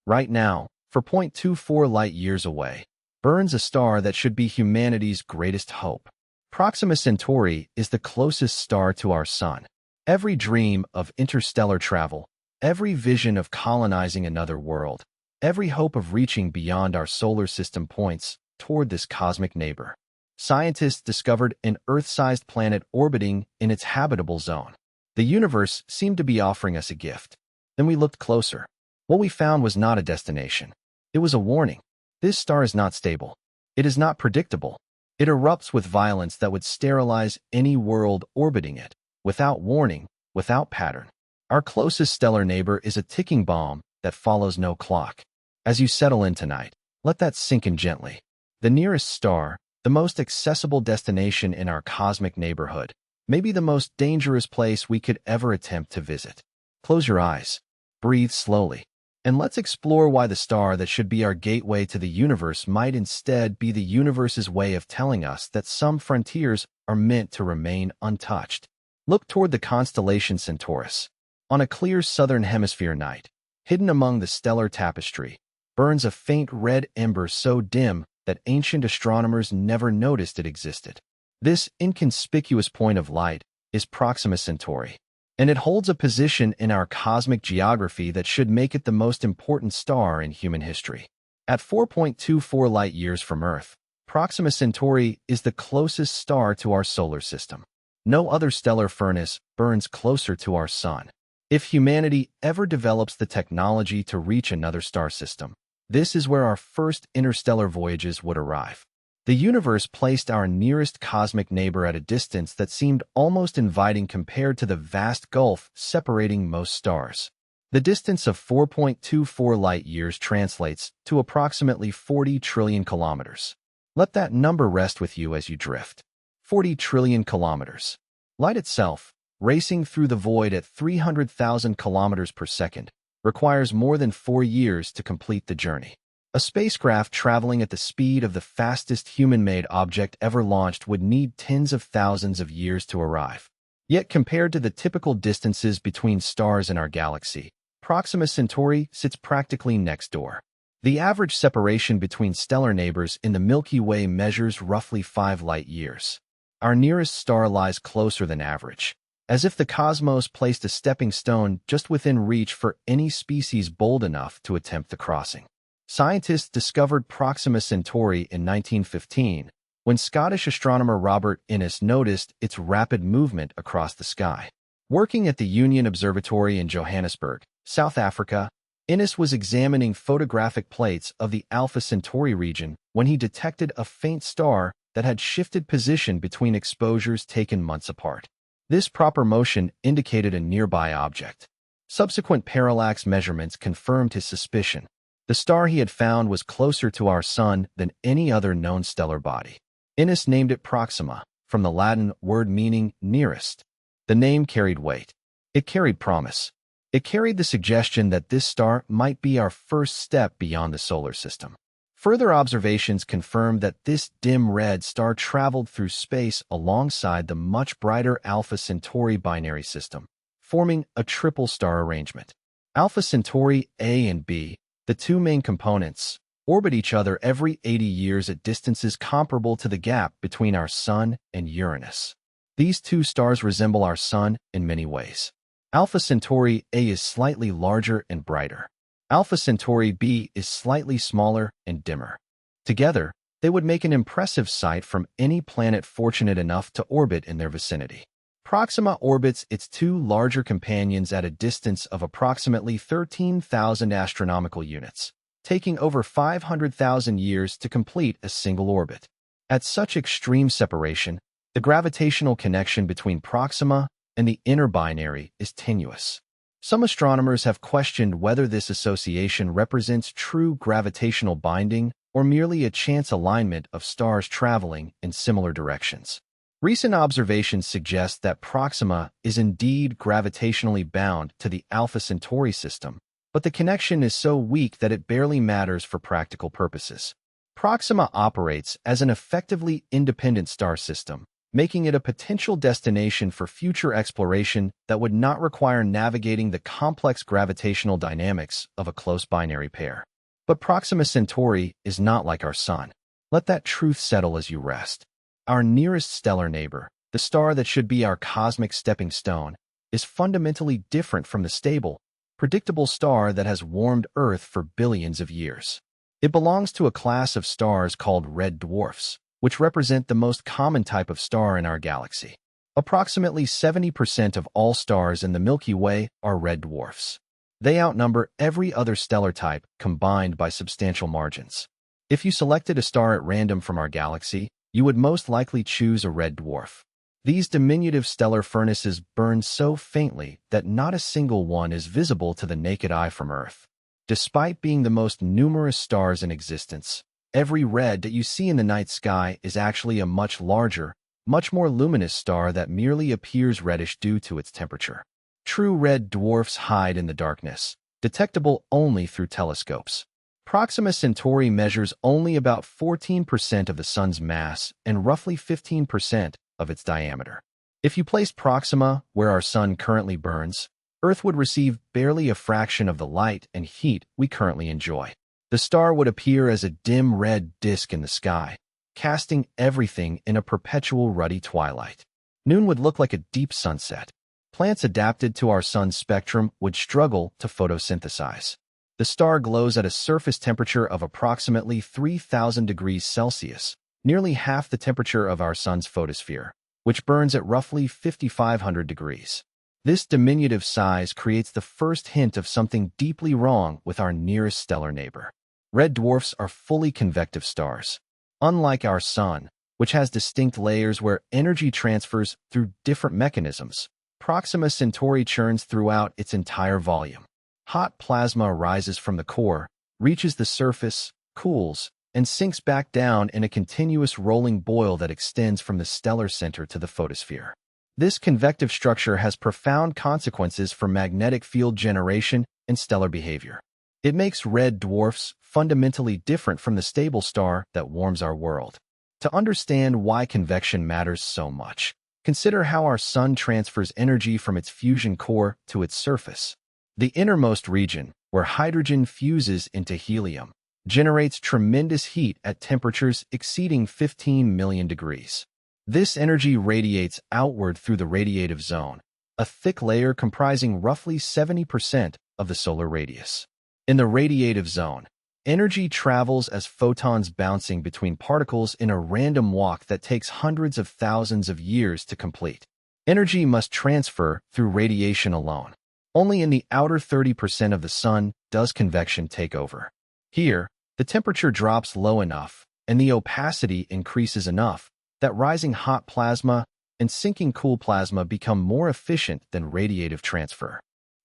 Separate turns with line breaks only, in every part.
Right now, for 0.24 light-years away, burns a star that should be humanity's greatest hope. Proxima Centauri is the closest star to our Sun. Every dream of interstellar travel, every vision of colonizing another world, every hope of reaching beyond our solar system points toward this cosmic neighbor. Scientists discovered an Earth-sized planet orbiting in its habitable zone. The universe seemed to be offering us a gift. Then we looked closer. What we found was not a destination. It was a warning. This star is not stable. It is not predictable. It erupts with violence that would sterilize any world orbiting it, without warning, without pattern. Our closest stellar neighbor is a ticking bomb that follows no clock. As you settle in tonight, let that sink in gently. The nearest star, the most accessible destination in our cosmic neighborhood, may be the most dangerous place we could ever attempt to visit. Close your eyes, breathe slowly, and let's explore why the star that should be our gateway to the universe might instead be the universe's way of telling us that some frontiers are meant to remain untouched. Look toward the constellation Centaurus. On a clear southern hemisphere night, hidden among the stellar tapestry, burns a faint red ember so dim that ancient astronomers never noticed it existed. This inconspicuous point of light is Proxima Centauri, and it holds a position in our cosmic geography that should make it the most important star in human history. At 4.24 light-years from Earth, Proxima Centauri is the closest star to our solar system. No other stellar furnace burns closer to our Sun. If humanity ever develops the technology to reach another star system, this is where our first interstellar voyages would arrive. The universe placed our nearest cosmic neighbor at a distance that seemed almost inviting compared to the vast gulf separating most stars. The distance of 4.24 light-years translates to approximately 40 trillion kilometers. Let that number rest with you as you drift. 40 trillion kilometers. Light itself, racing through the void at 300,000 kilometers per second, requires more than 4 years to complete the journey. A spacecraft traveling at the speed of the fastest human-made object ever launched would need tens of thousands of years to arrive. Yet compared to the typical distances between stars in our galaxy, Proxima Centauri sits practically next door. The average separation between stellar neighbors in the Milky Way measures roughly 5 light-years. Our nearest star lies closer than average, as if the cosmos placed a stepping stone just within reach for any species bold enough to attempt the crossing. Scientists discovered Proxima Centauri in 1915, when Scottish astronomer Robert Innes noticed its rapid movement across the sky. Working at the Union Observatory in Johannesburg, South Africa, Innes was examining photographic plates of the Alpha Centauri region when he detected a faint star that had shifted position between exposures taken months apart. This proper motion indicated a nearby object. Subsequent parallax measurements confirmed his suspicion. The star he had found was closer to our Sun than any other known stellar body. Innes named it Proxima, from the Latin word meaning nearest. The name carried weight. It carried promise. It carried the suggestion that this star might be our first step beyond the solar system. Further observations confirmed that this dim red star traveled through space alongside the much brighter Alpha Centauri binary system, forming a triple star arrangement. Alpha Centauri A and B, the two main components, orbit each other every 80 years at distances comparable to the gap between our Sun and Uranus. These two stars resemble our Sun in many ways. Alpha Centauri A is slightly larger and brighter. Alpha Centauri B is slightly smaller and dimmer. Together, they would make an impressive sight from any planet fortunate enough to orbit in their vicinity. Proxima orbits its two larger companions at a distance of approximately 13,000 astronomical units, taking over 500,000 years to complete a single orbit. At such extreme separation, the gravitational connection between Proxima and the inner binary is tenuous. Some astronomers have questioned whether this association represents true gravitational binding or merely a chance alignment of stars traveling in similar directions. Recent observations suggest that Proxima is indeed gravitationally bound to the Alpha Centauri system, but the connection is so weak that it barely matters for practical purposes. Proxima operates as an effectively independent star system, making it a potential destination for future exploration that would not require navigating the complex gravitational dynamics of a close binary pair. But Proxima Centauri is not like our Sun. Let that truth settle as you rest. Our nearest stellar neighbor, the star that should be our cosmic stepping stone, is fundamentally different from the stable, predictable star that has warmed Earth for billions of years. It belongs to a class of stars called red dwarfs, which represent the most common type of star in our galaxy. Approximately 70% of all stars in the Milky Way are red dwarfs. They outnumber every other stellar type combined by substantial margins. If you selected a star at random from our galaxy, you would most likely choose a red dwarf. These diminutive stellar furnaces burn so faintly that not a single one is visible to the naked eye from Earth. Despite being the most numerous stars in existence, every red that you see in the night sky is actually a much larger, much more luminous star that merely appears reddish due to its temperature. True red dwarfs hide in the darkness, detectable only through telescopes. Proxima Centauri measures only about 14% of the Sun's mass and roughly 15% of its diameter. If you placed Proxima where our Sun currently burns, Earth would receive barely a fraction of the light and heat we currently enjoy. The star would appear as a dim red disk in the sky, casting everything in a perpetual ruddy twilight. Noon would look like a deep sunset. Plants adapted to our Sun's spectrum would struggle to photosynthesize. The star glows at a surface temperature of approximately 3,000 degrees Celsius, nearly half the temperature of our Sun's photosphere, which burns at roughly 5,500 degrees. This diminutive size creates the first hint of something deeply wrong with our nearest stellar neighbor. Red dwarfs are fully convective stars. Unlike our Sun, which has distinct layers where energy transfers through different mechanisms, Proxima Centauri churns throughout its entire volume. Hot plasma rises from the core, reaches the surface, cools, and sinks back down in a continuous rolling boil that extends from the stellar center to the photosphere. This convective structure has profound consequences for magnetic field generation and stellar behavior. It makes red dwarfs fundamentally different from the stable star that warms our world. To understand why convection matters so much, consider how our Sun transfers energy from its fusion core to its surface. The innermost region, where hydrogen fuses into helium, generates tremendous heat at temperatures exceeding 15 million degrees. This energy radiates outward through the radiative zone, a thick layer comprising roughly 70% of the solar radius. In the radiative zone, energy travels as photons bouncing between particles in a random walk that takes hundreds of thousands of years to complete. Energy must transfer through radiation alone. Only in the outer 30% of the Sun does convection take over. Here, the temperature drops low enough, and the opacity increases enough, that rising hot plasma and sinking cool plasma become more efficient than radiative transfer.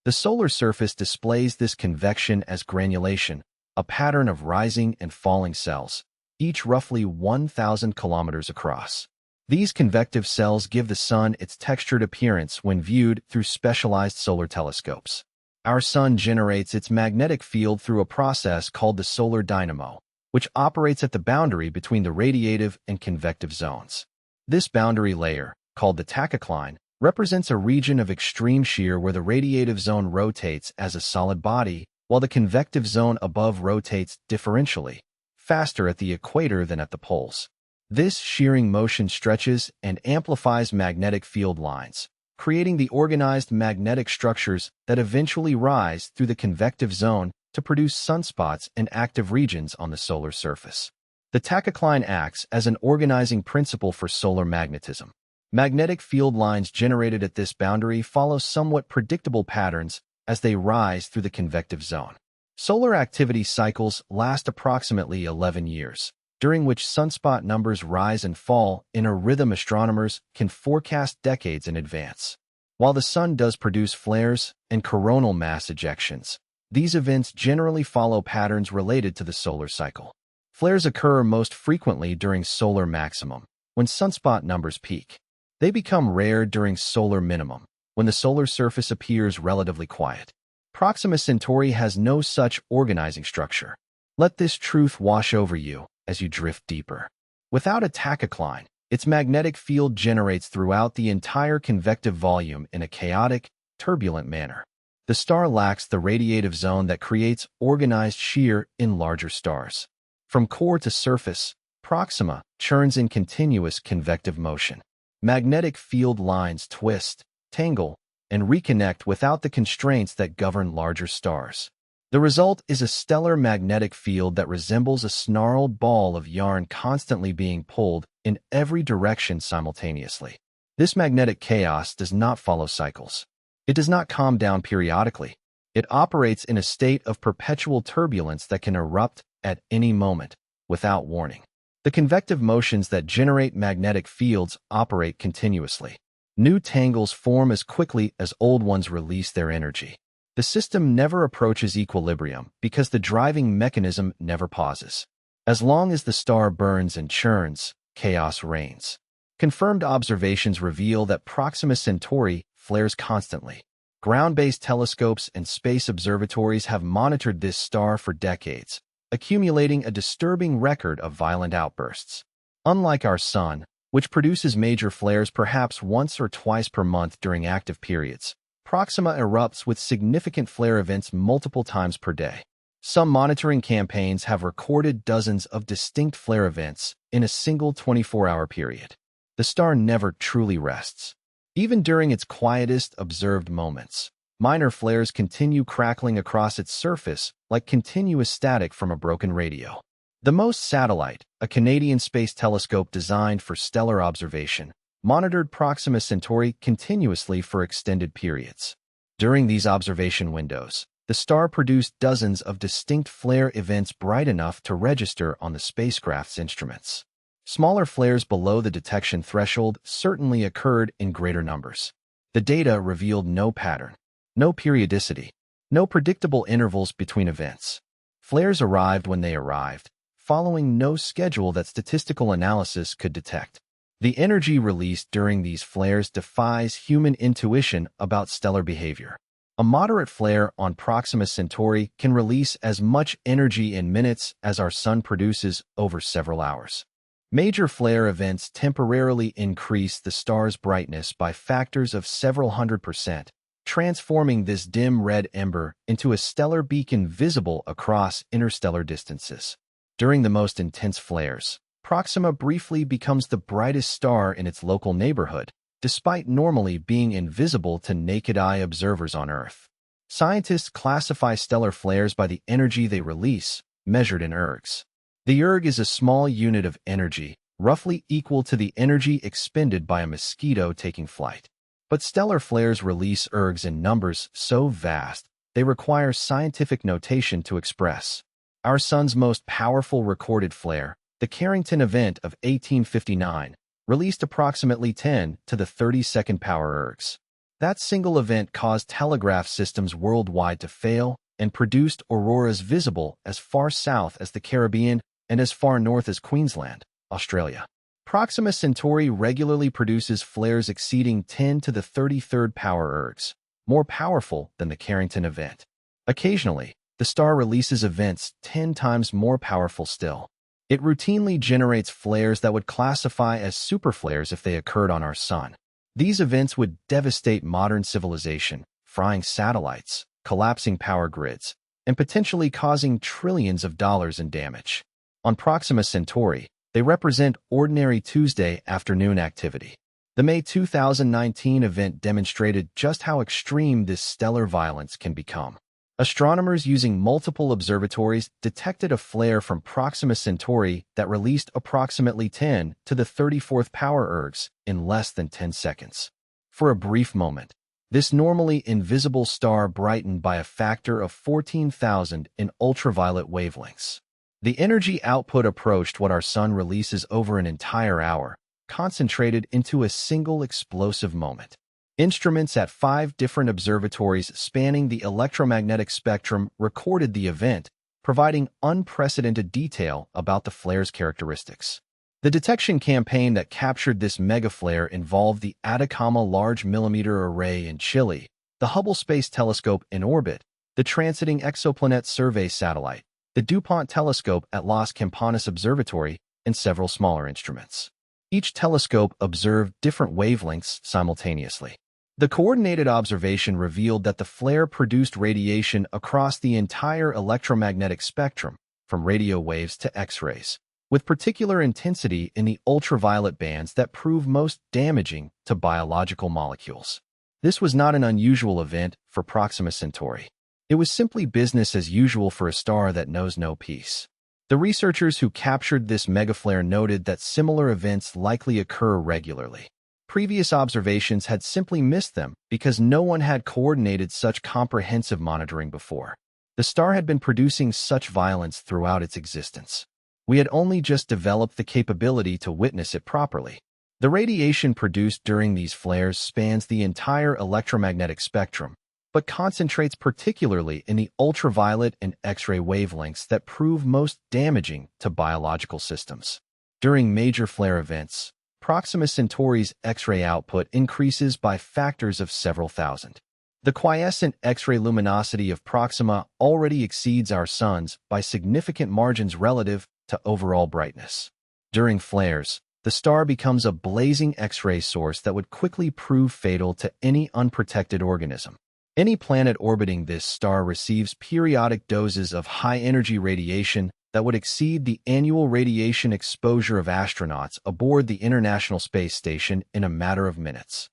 The solar surface displays this convection as granulation, a pattern of rising and falling cells, each roughly 1,000 kilometers across. These convective cells give the Sun its textured appearance when viewed through specialized solar telescopes. Our Sun generates its magnetic field through a process called the solar dynamo, which operates at the boundary between the radiative and convective zones. This boundary layer, called the tachocline, represents a region of extreme shear where the radiative zone rotates as a solid body, while the convective zone above rotates differentially, faster at the equator than at the poles. This shearing motion stretches and amplifies magnetic field lines, creating the organized magnetic structures that eventually rise through the convective zone to produce sunspots and active regions on the solar surface. The tachocline acts as an organizing principle for solar magnetism. Magnetic field lines generated at this boundary follow somewhat predictable patterns as they rise through the convective zone. Solar activity cycles last approximately 11 years, during which sunspot numbers rise and fall in a rhythm astronomers can forecast decades in advance. While the Sun does produce flares and coronal mass ejections, these events generally follow patterns related to the solar cycle. Flares occur most frequently during solar maximum, when sunspot numbers peak. They become rare during solar minimum, when the solar surface appears relatively quiet. Proxima Centauri has no such organizing structure. Let this truth wash over you as you drift deeper. Without a tachocline, Its magnetic field generates throughout the entire convective volume in a chaotic, turbulent manner. The star lacks the radiative zone that creates organized shear in larger stars. From core to surface, Proxima churns in continuous convective motion. Magnetic field lines twist, tangle, and reconnect without the constraints that govern larger stars. The result is a stellar magnetic field that resembles a snarled ball of yarn constantly being pulled in every direction simultaneously. This magnetic chaos does not follow cycles. It does not calm down periodically. It operates in a state of perpetual turbulence that can erupt at any moment, without warning. The convective motions that generate magnetic fields operate continuously. New tangles form as quickly as old ones release their energy. The system never approaches equilibrium because the driving mechanism never pauses. As long as the star burns and churns, chaos reigns. Confirmed observations reveal that Proxima Centauri flares constantly. Ground-based telescopes and space observatories have monitored this star for decades, accumulating a disturbing record of violent outbursts. Unlike our Sun, which produces major flares perhaps once or twice per month during active periods, Proxima erupts with significant flare events multiple times per day. Some monitoring campaigns have recorded dozens of distinct flare events in a single 24-hour period. The star never truly rests. Even during its quietest observed moments, minor flares continue crackling across its surface like continuous static from a broken radio. The MOST satellite, a Canadian space telescope designed for stellar observation, monitored Proxima Centauri continuously for extended periods. During these observation windows, the star produced dozens of distinct flare events bright enough to register on the spacecraft's instruments. Smaller flares below the detection threshold certainly occurred in greater numbers. The data revealed no pattern, no periodicity, no predictable intervals between events. Flares arrived when they arrived, following no schedule that statistical analysis could detect. The energy released during these flares defies human intuition about stellar behavior. A moderate flare on Proxima Centauri can release as much energy in minutes as our Sun produces over several hours. Major flare events temporarily increase the star's brightness by factors of several 100%, transforming this dim red ember into a stellar beacon visible across interstellar distances. During the most intense flares, Proxima briefly becomes the brightest star in its local neighborhood, despite normally being invisible to naked-eye observers on Earth. Scientists classify stellar flares by the energy they release, measured in ergs. The erg is a small unit of energy, roughly equal to the energy expended by a mosquito taking flight. But stellar flares release ergs in numbers so vast, they require scientific notation to express. Our Sun's most powerful recorded flare, the Carrington event of 1859, released approximately 10 to the 32nd power ergs. That single event caused telegraph systems worldwide to fail and produced auroras visible as far south as the Caribbean and as far north as Queensland, Australia. Proxima Centauri regularly produces flares exceeding 10 to the 33rd power ergs, more powerful than the Carrington event. Occasionally, the star releases events 10 times more powerful still. It routinely generates flares that would classify as superflares if they occurred on our Sun. These events would devastate modern civilization, frying satellites, collapsing power grids, and potentially causing trillions of dollars in damage. On Proxima Centauri, they represent ordinary Tuesday afternoon activity. The May 2019 event demonstrated just how extreme this stellar violence can become. Astronomers using multiple observatories detected a flare from Proxima Centauri that released approximately 10 to the 34th power ergs in less than 10 seconds. For a brief moment, this normally invisible star brightened by a factor of 14,000 in ultraviolet wavelengths. The energy output approached what our Sun releases over an entire hour, concentrated into a single explosive moment. Instruments at 5 different observatories spanning the electromagnetic spectrum recorded the event, providing unprecedented detail about the flare's characteristics. The detection campaign that captured this megaflare involved the Atacama Large Millimeter Array in Chile, the Hubble Space Telescope in orbit, the Transiting Exoplanet Survey Satellite, the DuPont Telescope at Las Campanas Observatory, and several smaller instruments. Each telescope observed different wavelengths simultaneously. The coordinated observation revealed that the flare produced radiation across the entire electromagnetic spectrum, from radio waves to X-rays, with particular intensity in the ultraviolet bands that prove most damaging to biological molecules. This was not an unusual event for Proxima Centauri. It was simply business as usual for a star that knows no peace. The researchers who captured this megaflare noted that similar events likely occur regularly. Previous observations had simply missed them because no one had coordinated such comprehensive monitoring before. The star had been producing such violence throughout its existence. We had only just developed the capability to witness it properly. The radiation produced during these flares spans the entire electromagnetic spectrum, but concentrates particularly in the ultraviolet and X-ray wavelengths that prove most damaging to biological systems. During major flare events, Proxima Centauri's X-ray output increases by factors of several thousand. The quiescent X-ray luminosity of Proxima already exceeds our Sun's by significant margins relative to overall brightness. During flares, the star becomes a blazing X-ray source that would quickly prove fatal to any unprotected organism. Any planet orbiting this star receives periodic doses of high-energy radiation that would exceed the annual radiation exposure of astronauts aboard the International Space Station in a matter of minutes.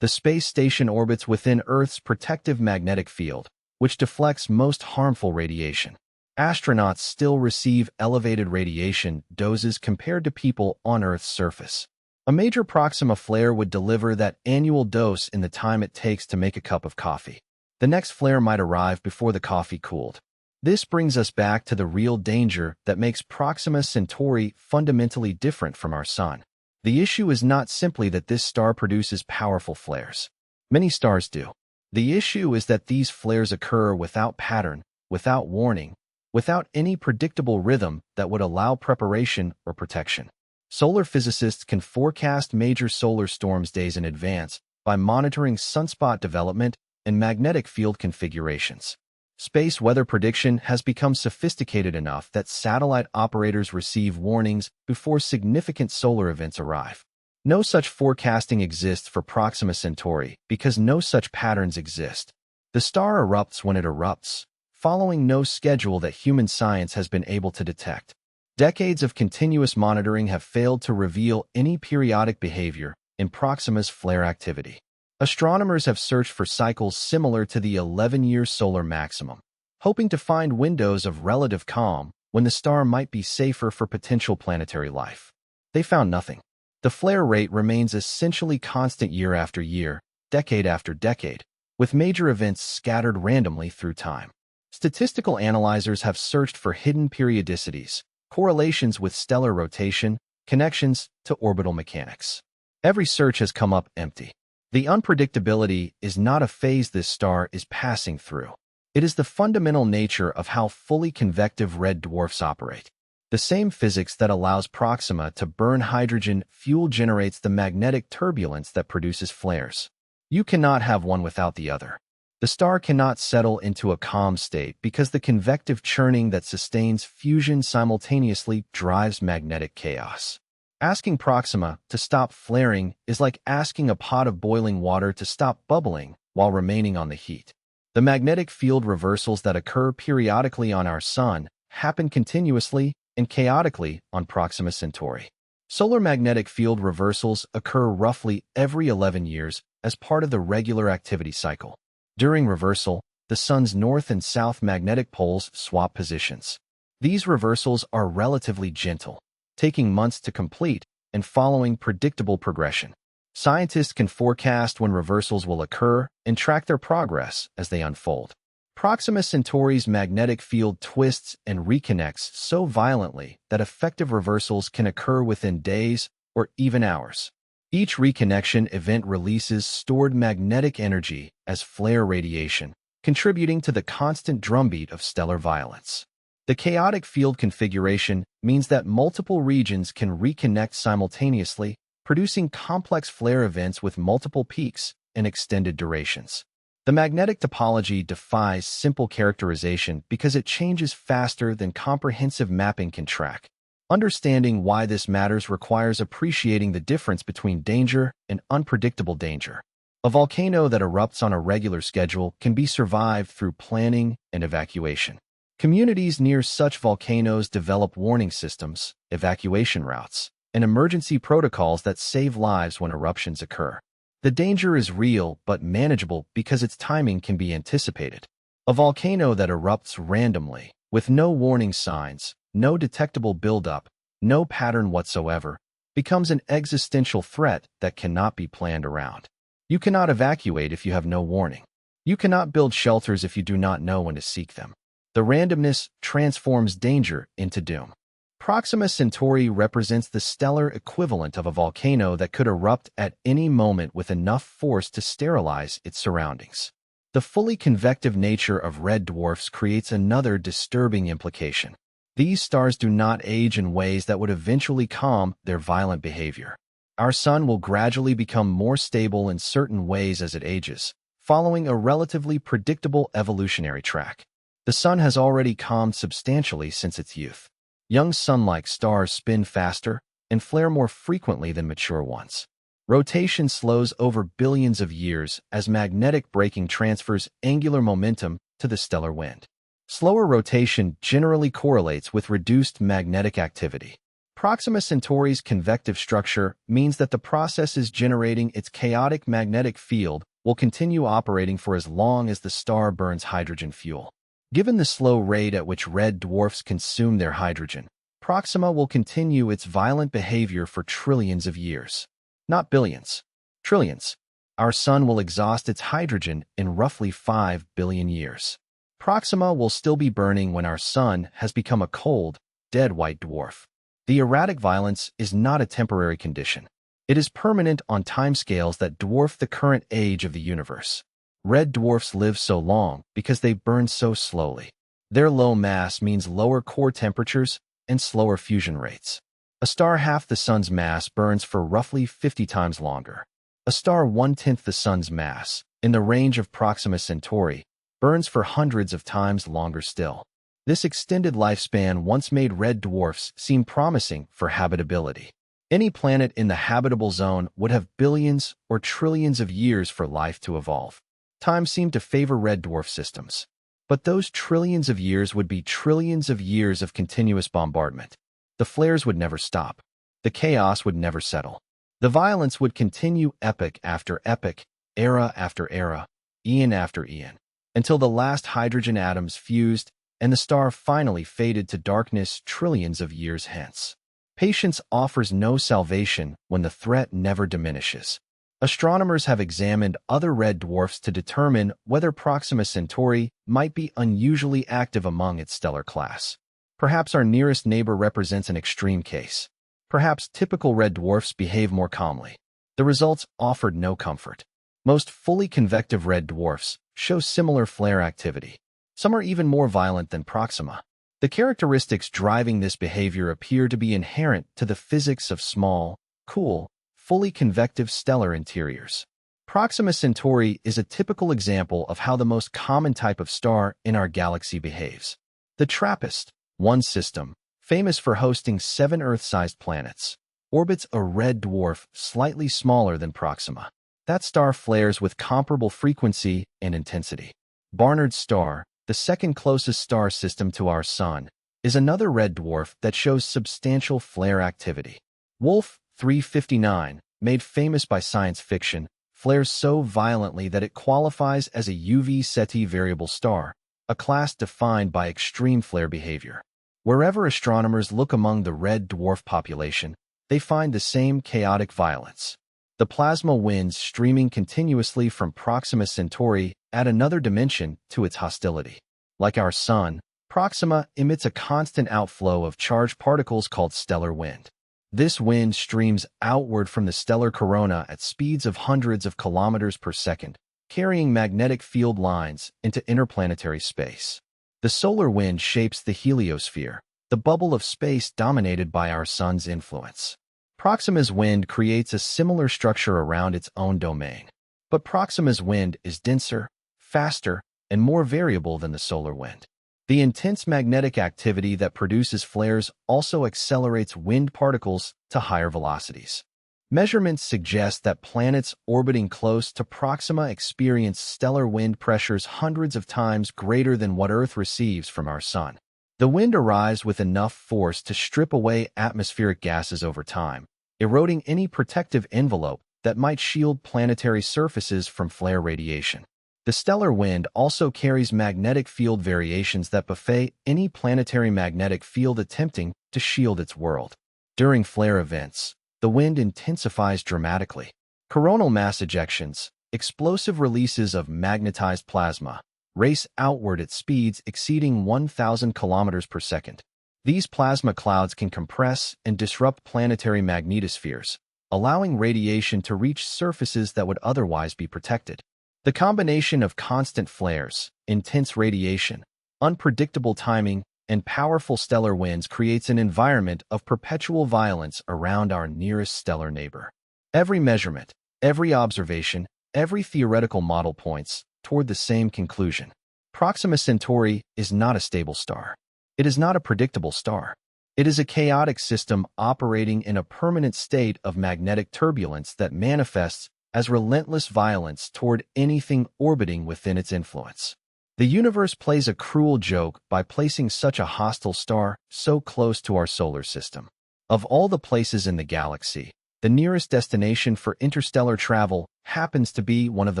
The space station orbits within Earth's protective magnetic field, which deflects most harmful radiation. Astronauts still receive elevated radiation doses compared to people on Earth's surface. A major Proxima flare would deliver that annual dose in the time it takes to make a cup of coffee. The next flare might arrive before the coffee cooled. This brings us back to the real danger that makes Proxima Centauri fundamentally different from our Sun. The issue is not simply that this star produces powerful flares. Many stars do. The issue is that these flares occur without pattern, without warning, without any predictable rhythm that would allow preparation or protection. Solar physicists can forecast major solar storms days in advance by monitoring sunspot development and magnetic field configurations. Space weather prediction has become sophisticated enough that satellite operators receive warnings before significant solar events arrive. No such forecasting exists for Proxima Centauri because no such patterns exist. The star erupts when it erupts, following no schedule that human science has been able to detect. Decades of continuous monitoring have failed to reveal any periodic behavior in Proxima's flare activity. Astronomers have searched for cycles similar to the 11-year solar maximum, hoping to find windows of relative calm when the star might be safer for potential planetary life. They found nothing. The flare rate remains essentially constant year after year, decade after decade, with major events scattered randomly through time. Statistical analyzers have searched for hidden periodicities, correlations with stellar rotation, connections to orbital mechanics. Every search has come up empty. The unpredictability is not a phase this star is passing through. It is the fundamental nature of how fully convective red dwarfs operate. The same physics that allows Proxima to burn hydrogen fuel generates the magnetic turbulence that produces flares. You cannot have one without the other. The star cannot settle into a calm state because the convective churning that sustains fusion simultaneously drives magnetic chaos. Asking Proxima to stop flaring is like asking a pot of boiling water to stop bubbling while remaining on the heat. The magnetic field reversals that occur periodically on our Sun happen continuously and chaotically on Proxima Centauri. Solar magnetic field reversals occur roughly every 11 years as part of the regular activity cycle. During reversal, the Sun's north and south magnetic poles swap positions. These reversals are relatively gentle, taking months to complete and following predictable progression. Scientists can forecast when reversals will occur and track their progress as they unfold. Proxima Centauri's magnetic field twists and reconnects so violently that effective reversals can occur within days or even hours. Each reconnection event releases stored magnetic energy as flare radiation, contributing to the constant drumbeat of stellar violence. The chaotic field configuration means that multiple regions can reconnect simultaneously, producing complex flare events with multiple peaks and extended durations. The magnetic topology defies simple characterization because it changes faster than comprehensive mapping can track. Understanding why this matters requires appreciating the difference between danger and unpredictable danger. A volcano that erupts on a regular schedule can be survived through planning and evacuation. Communities near such volcanoes develop warning systems, evacuation routes, and emergency protocols that save lives when eruptions occur. The danger is real but manageable because its timing can be anticipated. A volcano that erupts randomly, with no warning signs, no detectable buildup, no pattern whatsoever, becomes an existential threat that cannot be planned around. You cannot evacuate if you have no warning. You cannot build shelters if you do not know when to seek them. The randomness transforms danger into doom. Proxima Centauri represents the stellar equivalent of a volcano that could erupt at any moment with enough force to sterilize its surroundings. The fully convective nature of red dwarfs creates another disturbing implication. These stars do not age in ways that would eventually calm their violent behavior. Our sun will gradually become more stable in certain ways as it ages, following a relatively predictable evolutionary track. The sun has already calmed substantially since its youth. Young sun-like stars spin faster and flare more frequently than mature ones. Rotation slows over billions of years as magnetic braking transfers angular momentum to the stellar wind. Slower rotation generally correlates with reduced magnetic activity. Proxima Centauri's convective structure means that the processes generating its chaotic magnetic field will continue operating for as long as the star burns hydrogen fuel. Given the slow rate at which red dwarfs consume their hydrogen, Proxima will continue its violent behavior for trillions of years. Not billions, trillions. Our sun will exhaust its hydrogen in roughly 5 billion years. Proxima will still be burning when our sun has become a cold, dead white dwarf. The erratic violence is not a temporary condition. It is permanent on timescales that dwarf the current age of the universe. Red dwarfs live so long because they burn so slowly. Their low mass means lower core temperatures and slower fusion rates. A star half the sun's mass burns for roughly 50 times longer. A star 1/10 the sun's mass, in the range of Proxima Centauri, burns for hundreds of times longer still. This extended lifespan once made red dwarfs seem promising for habitability. Any planet in the habitable zone would have billions or trillions of years for life to evolve. Time seemed to favor red dwarf systems. But those trillions of years would be trillions of years of continuous bombardment. The flares would never stop. The chaos would never settle. The violence would continue epoch after epoch, era after era, eon after eon, until the last hydrogen atoms fused and the star finally faded to darkness trillions of years hence. Patience offers no salvation when the threat never diminishes. Astronomers have examined other red dwarfs to determine whether Proxima Centauri might be unusually active among its stellar class. Perhaps our nearest neighbor represents an extreme case. Perhaps typical red dwarfs behave more calmly. The results offered no comfort. Most fully convective red dwarfs show similar flare activity. Some are even more violent than Proxima. The characteristics driving this behavior appear to be inherent to the physics of small, cool, fully convective stellar interiors. Proxima Centauri is a typical example of how the most common type of star in our galaxy behaves. The TRAPPIST-1 system, famous for hosting 7 Earth-sized planets, orbits a red dwarf slightly smaller than Proxima. That star flares with comparable frequency and intensity. Barnard's star, the second closest star system to our Sun, is another red dwarf that shows substantial flare activity. Wolf 359, made famous by science fiction, flares so violently that it qualifies as a UV Ceti variable star, a class defined by extreme flare behavior. Wherever astronomers look among the red dwarf population, they find the same chaotic violence. The plasma winds streaming continuously from Proxima Centauri add another dimension to its hostility. Like our Sun, Proxima emits a constant outflow of charged particles called stellar wind. This wind streams outward from the stellar corona at speeds of hundreds of kilometers per second, carrying magnetic field lines into interplanetary space. The solar wind shapes the heliosphere, the bubble of space dominated by our Sun's influence. Proxima's wind creates a similar structure around its own domain. But Proxima's wind is denser, faster, and more variable than the solar wind. The intense magnetic activity that produces flares also accelerates wind particles to higher velocities. Measurements suggest that planets orbiting close to Proxima experience stellar wind pressures hundreds of times greater than what Earth receives from our Sun. The wind arrives with enough force to strip away atmospheric gases over time, eroding any protective envelope that might shield planetary surfaces from flare radiation. The stellar wind also carries magnetic field variations that buffet any planetary magnetic field attempting to shield its world. During flare events, the wind intensifies dramatically. Coronal mass ejections, explosive releases of magnetized plasma, race outward at speeds exceeding 1,000 kilometers per second. These plasma clouds can compress and disrupt planetary magnetospheres, allowing radiation to reach surfaces that would otherwise be protected. The combination of constant flares, intense radiation, unpredictable timing, and powerful stellar winds creates an environment of perpetual violence around our nearest stellar neighbor. Every measurement, every observation, every theoretical model points toward the same conclusion. Proxima Centauri is not a stable star. It is not a predictable star. It is a chaotic system operating in a permanent state of magnetic turbulence that manifests as relentless violence toward anything orbiting within its influence. The universe plays a cruel joke by placing such a hostile star so close to our solar system. Of all the places in the galaxy, the nearest destination for interstellar travel happens to be one of the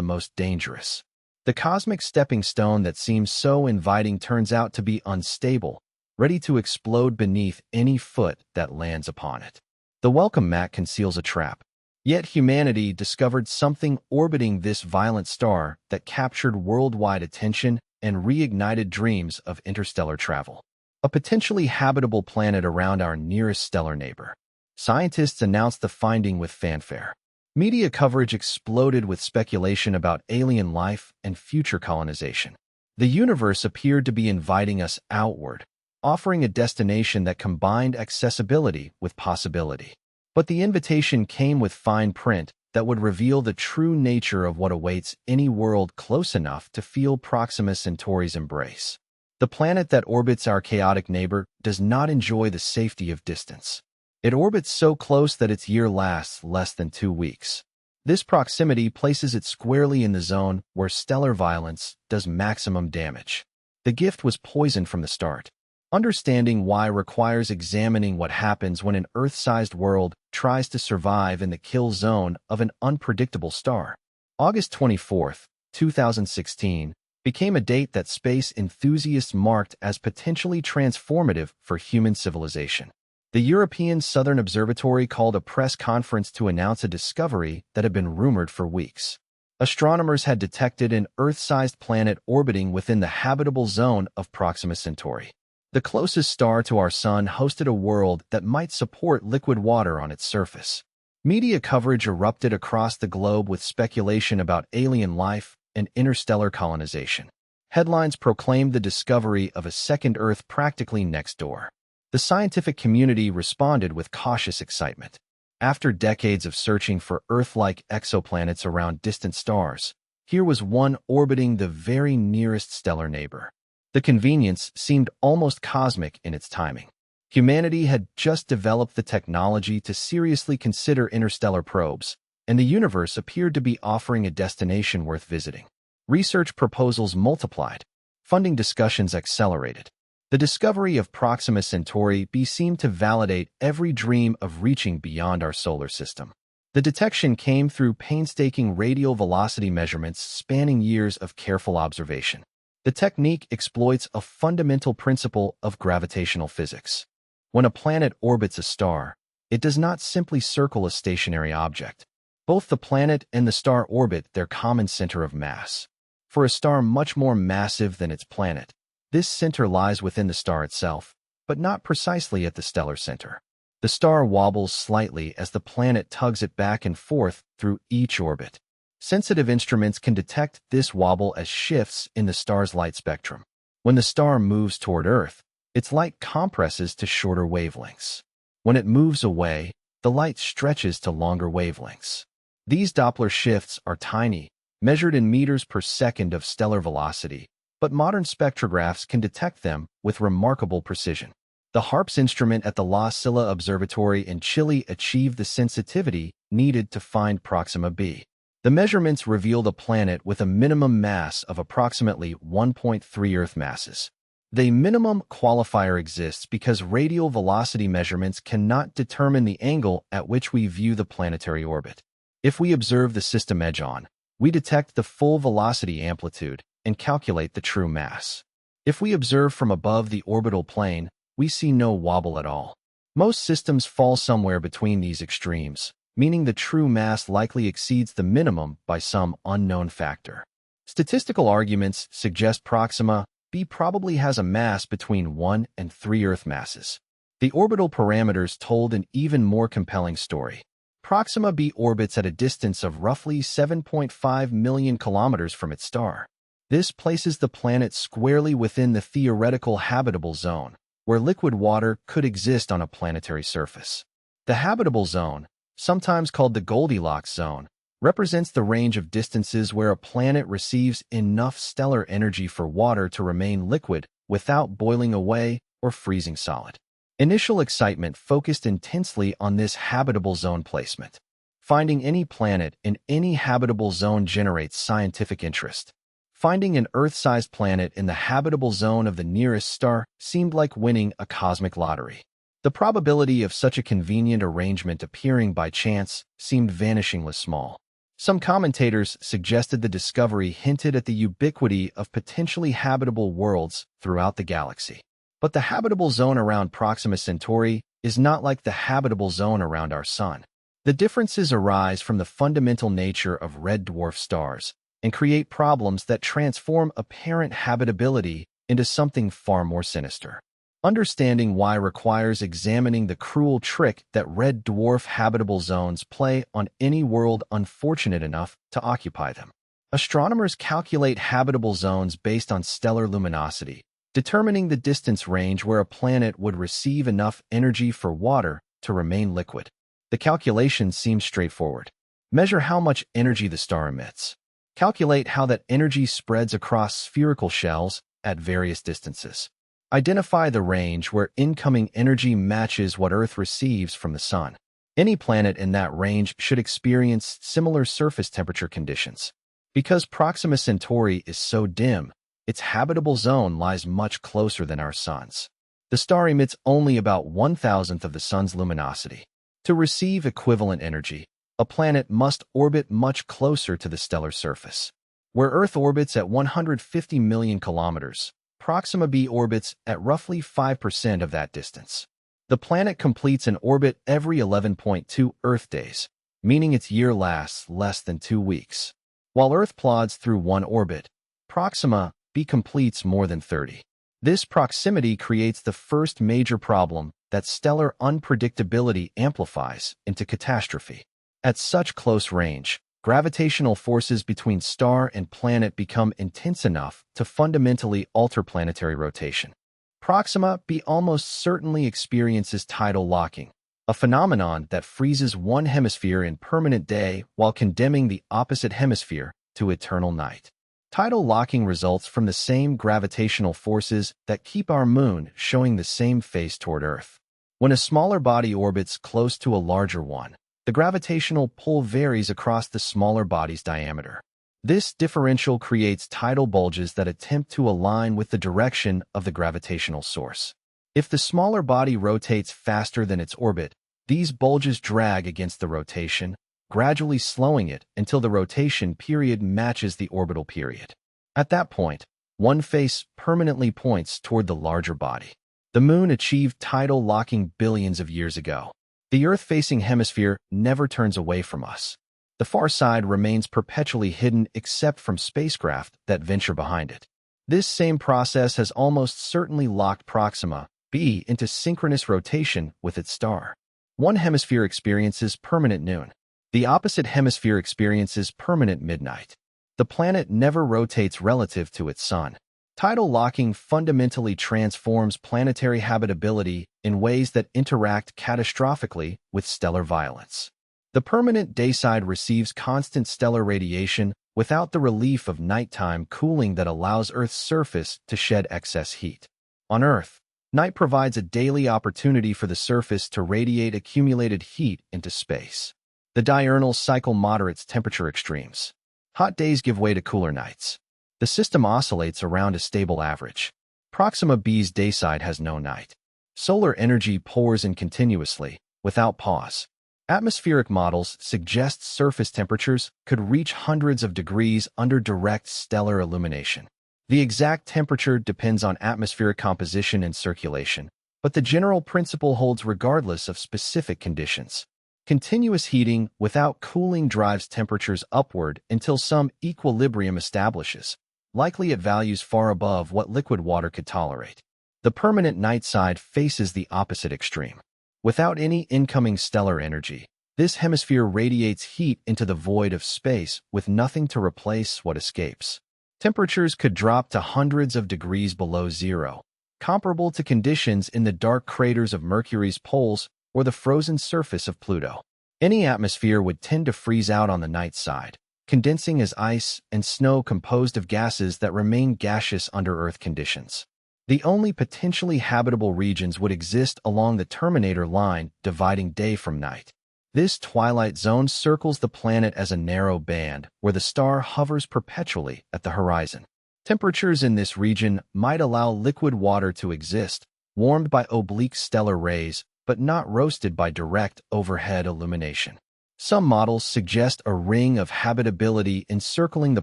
most dangerous. The cosmic stepping stone that seems so inviting turns out to be unstable, ready to explode beneath any foot that lands upon it. The welcome mat conceals a trap. Yet humanity discovered something orbiting this violent star that captured worldwide attention and reignited dreams of interstellar travel. A potentially habitable planet around our nearest stellar neighbor. Scientists announced the finding with fanfare. Media coverage exploded with speculation about alien life and future colonization. The universe appeared to be inviting us outward, offering a destination that combined accessibility with possibility. But the invitation came with fine print that would reveal the true nature of what awaits any world close enough to feel Proxima Centauri's embrace. The planet that orbits our chaotic neighbor does not enjoy the safety of distance. It orbits so close that its year lasts less than 2 weeks. This proximity places it squarely in the zone where stellar violence does maximum damage. The gift was poisoned from the start. Understanding why requires examining what happens when an Earth-sized world tries to survive in the kill zone of an unpredictable star. August 24, 2016, became a date that space enthusiasts marked as potentially transformative for human civilization. The European Southern Observatory called a press conference to announce a discovery that had been rumored for weeks. Astronomers had detected an Earth-sized planet orbiting within the habitable zone of Proxima Centauri. The closest star to our Sun hosted a world that might support liquid water on its surface. Media coverage erupted across the globe with speculation about alien life and interstellar colonization. Headlines proclaimed the discovery of a second Earth practically next door. The scientific community responded with cautious excitement. After decades of searching for Earth-like exoplanets around distant stars, here was one orbiting the very nearest stellar neighbor. The convenience seemed almost cosmic in its timing. Humanity had just developed the technology to seriously consider interstellar probes, and the universe appeared to be offering a destination worth visiting. Research proposals multiplied. Funding discussions accelerated. The discovery of Proxima Centauri B seemed to validate every dream of reaching beyond our solar system. The detection came through painstaking radial velocity measurements spanning years of careful observation. The technique exploits a fundamental principle of gravitational physics. When a planet orbits a star, it does not simply circle a stationary object. Both the planet and the star orbit their common center of mass. For a star much more massive than its planet, this center lies within the star itself, but not precisely at the stellar center. The star wobbles slightly as the planet tugs it back and forth through each orbit. Sensitive instruments can detect this wobble as shifts in the star's light spectrum. When the star moves toward Earth, its light compresses to shorter wavelengths. When it moves away, the light stretches to longer wavelengths. These Doppler shifts are tiny, measured in meters per second of stellar velocity, but modern spectrographs can detect them with remarkable precision. The HARPS instrument at the La Silla Observatory in Chile achieved the sensitivity needed to find Proxima B. The measurements revealed a planet with a minimum mass of approximately 1.3 Earth masses. The minimum qualifier exists because radial velocity measurements cannot determine the angle at which we view the planetary orbit. If we observe the system edge-on, we detect the full velocity amplitude and calculate the true mass. If we observe from above the orbital plane, we see no wobble at all. Most systems fall somewhere between these extremes, meaning the true mass likely exceeds the minimum by some unknown factor. Statistical arguments suggest Proxima B probably has a mass between 1 and 3 Earth masses. The orbital parameters told an even more compelling story. Proxima B orbits at a distance of roughly 7.5 million kilometers from its star. This places the planet squarely within the theoretical habitable zone, where liquid water could exist on a planetary surface. The habitable zone, sometimes called the Goldilocks zone, represents the range of distances where a planet receives enough stellar energy for water to remain liquid without boiling away or freezing solid. Initial excitement focused intensely on this habitable zone placement. Finding any planet in any habitable zone generates scientific interest. Finding an Earth-sized planet in the habitable zone of the nearest star seemed like winning a cosmic lottery. The probability of such a convenient arrangement appearing by chance seemed vanishingly small. Some commentators suggested the discovery hinted at the ubiquity of potentially habitable worlds throughout the galaxy. But the habitable zone around Proxima Centauri is not like the habitable zone around our Sun. The differences arise from the fundamental nature of red dwarf stars and create problems that transform apparent habitability into something far more sinister. Understanding why requires examining the cruel trick that red dwarf habitable zones play on any world unfortunate enough to occupy them. Astronomers calculate habitable zones based on stellar luminosity, determining the distance range where a planet would receive enough energy for water to remain liquid. The calculations seem straightforward. Measure how much energy the star emits. Calculate how that energy spreads across spherical shells at various distances. Identify the range where incoming energy matches what Earth receives from the Sun. Any planet in that range should experience similar surface temperature conditions. Because Proxima Centauri is so dim, its habitable zone lies much closer than our Sun's. The star emits only about 1,000th of the Sun's luminosity. To receive equivalent energy, a planet must orbit much closer to the stellar surface. Where Earth orbits at 150 million kilometers, Proxima B orbits at roughly 5% of that distance. The planet completes an orbit every 11.2 Earth days, meaning its year lasts less than 2 weeks. While Earth plods through one orbit, Proxima B completes more than 30. This proximity creates the first major problem that stellar unpredictability amplifies into catastrophe. At such close range, gravitational forces between star and planet become intense enough to fundamentally alter planetary rotation. Proxima B almost certainly experiences tidal locking, a phenomenon that freezes one hemisphere in permanent day while condemning the opposite hemisphere to eternal night. Tidal locking results from the same gravitational forces that keep our moon showing the same face toward Earth. When a smaller body orbits close to a larger one, the gravitational pull varies across the smaller body's diameter. This differential creates tidal bulges that attempt to align with the direction of the gravitational source. If the smaller body rotates faster than its orbit, these bulges drag against the rotation, gradually slowing it until the rotation period matches the orbital period. At that point, one face permanently points toward the larger body. The Moon achieved tidal locking billions of years ago. The Earth-facing hemisphere never turns away from us. The far side remains perpetually hidden except from spacecraft that venture behind it. This same process has almost certainly locked Proxima B into synchronous rotation with its star. One hemisphere experiences permanent noon. The opposite hemisphere experiences permanent midnight. The planet never rotates relative to its sun. Tidal locking fundamentally transforms planetary habitability in ways that interact catastrophically with stellar violence. The permanent dayside receives constant stellar radiation, without the relief of nighttime cooling that allows Earth's surface to shed excess heat. On Earth, night provides a daily opportunity for the surface to radiate accumulated heat into space. The diurnal cycle moderates temperature extremes. Hot days give way to cooler nights. The system oscillates around a stable average. Proxima B's dayside has no night. Solar energy pours in continuously, without pause. Atmospheric models suggest surface temperatures could reach hundreds of degrees under direct stellar illumination. The exact temperature depends on atmospheric composition and circulation, but the general principle holds regardless of specific conditions. Continuous heating without cooling drives temperatures upward until some equilibrium establishes, likely at values far above what liquid water could tolerate. The permanent night side faces the opposite extreme. Without any incoming stellar energy, this hemisphere radiates heat into the void of space with nothing to replace what escapes. Temperatures could drop to hundreds of degrees below zero, comparable to conditions in the dark craters of Mercury's poles or the frozen surface of Pluto. Any atmosphere would tend to freeze out on the night side, condensing as ice and snow composed of gases that remain gaseous under Earth conditions. The only potentially habitable regions would exist along the terminator line dividing day from night. This twilight zone circles the planet as a narrow band where the star hovers perpetually at the horizon. Temperatures in this region might allow liquid water to exist, warmed by oblique stellar rays, but not roasted by direct overhead illumination. Some models suggest a ring of habitability encircling the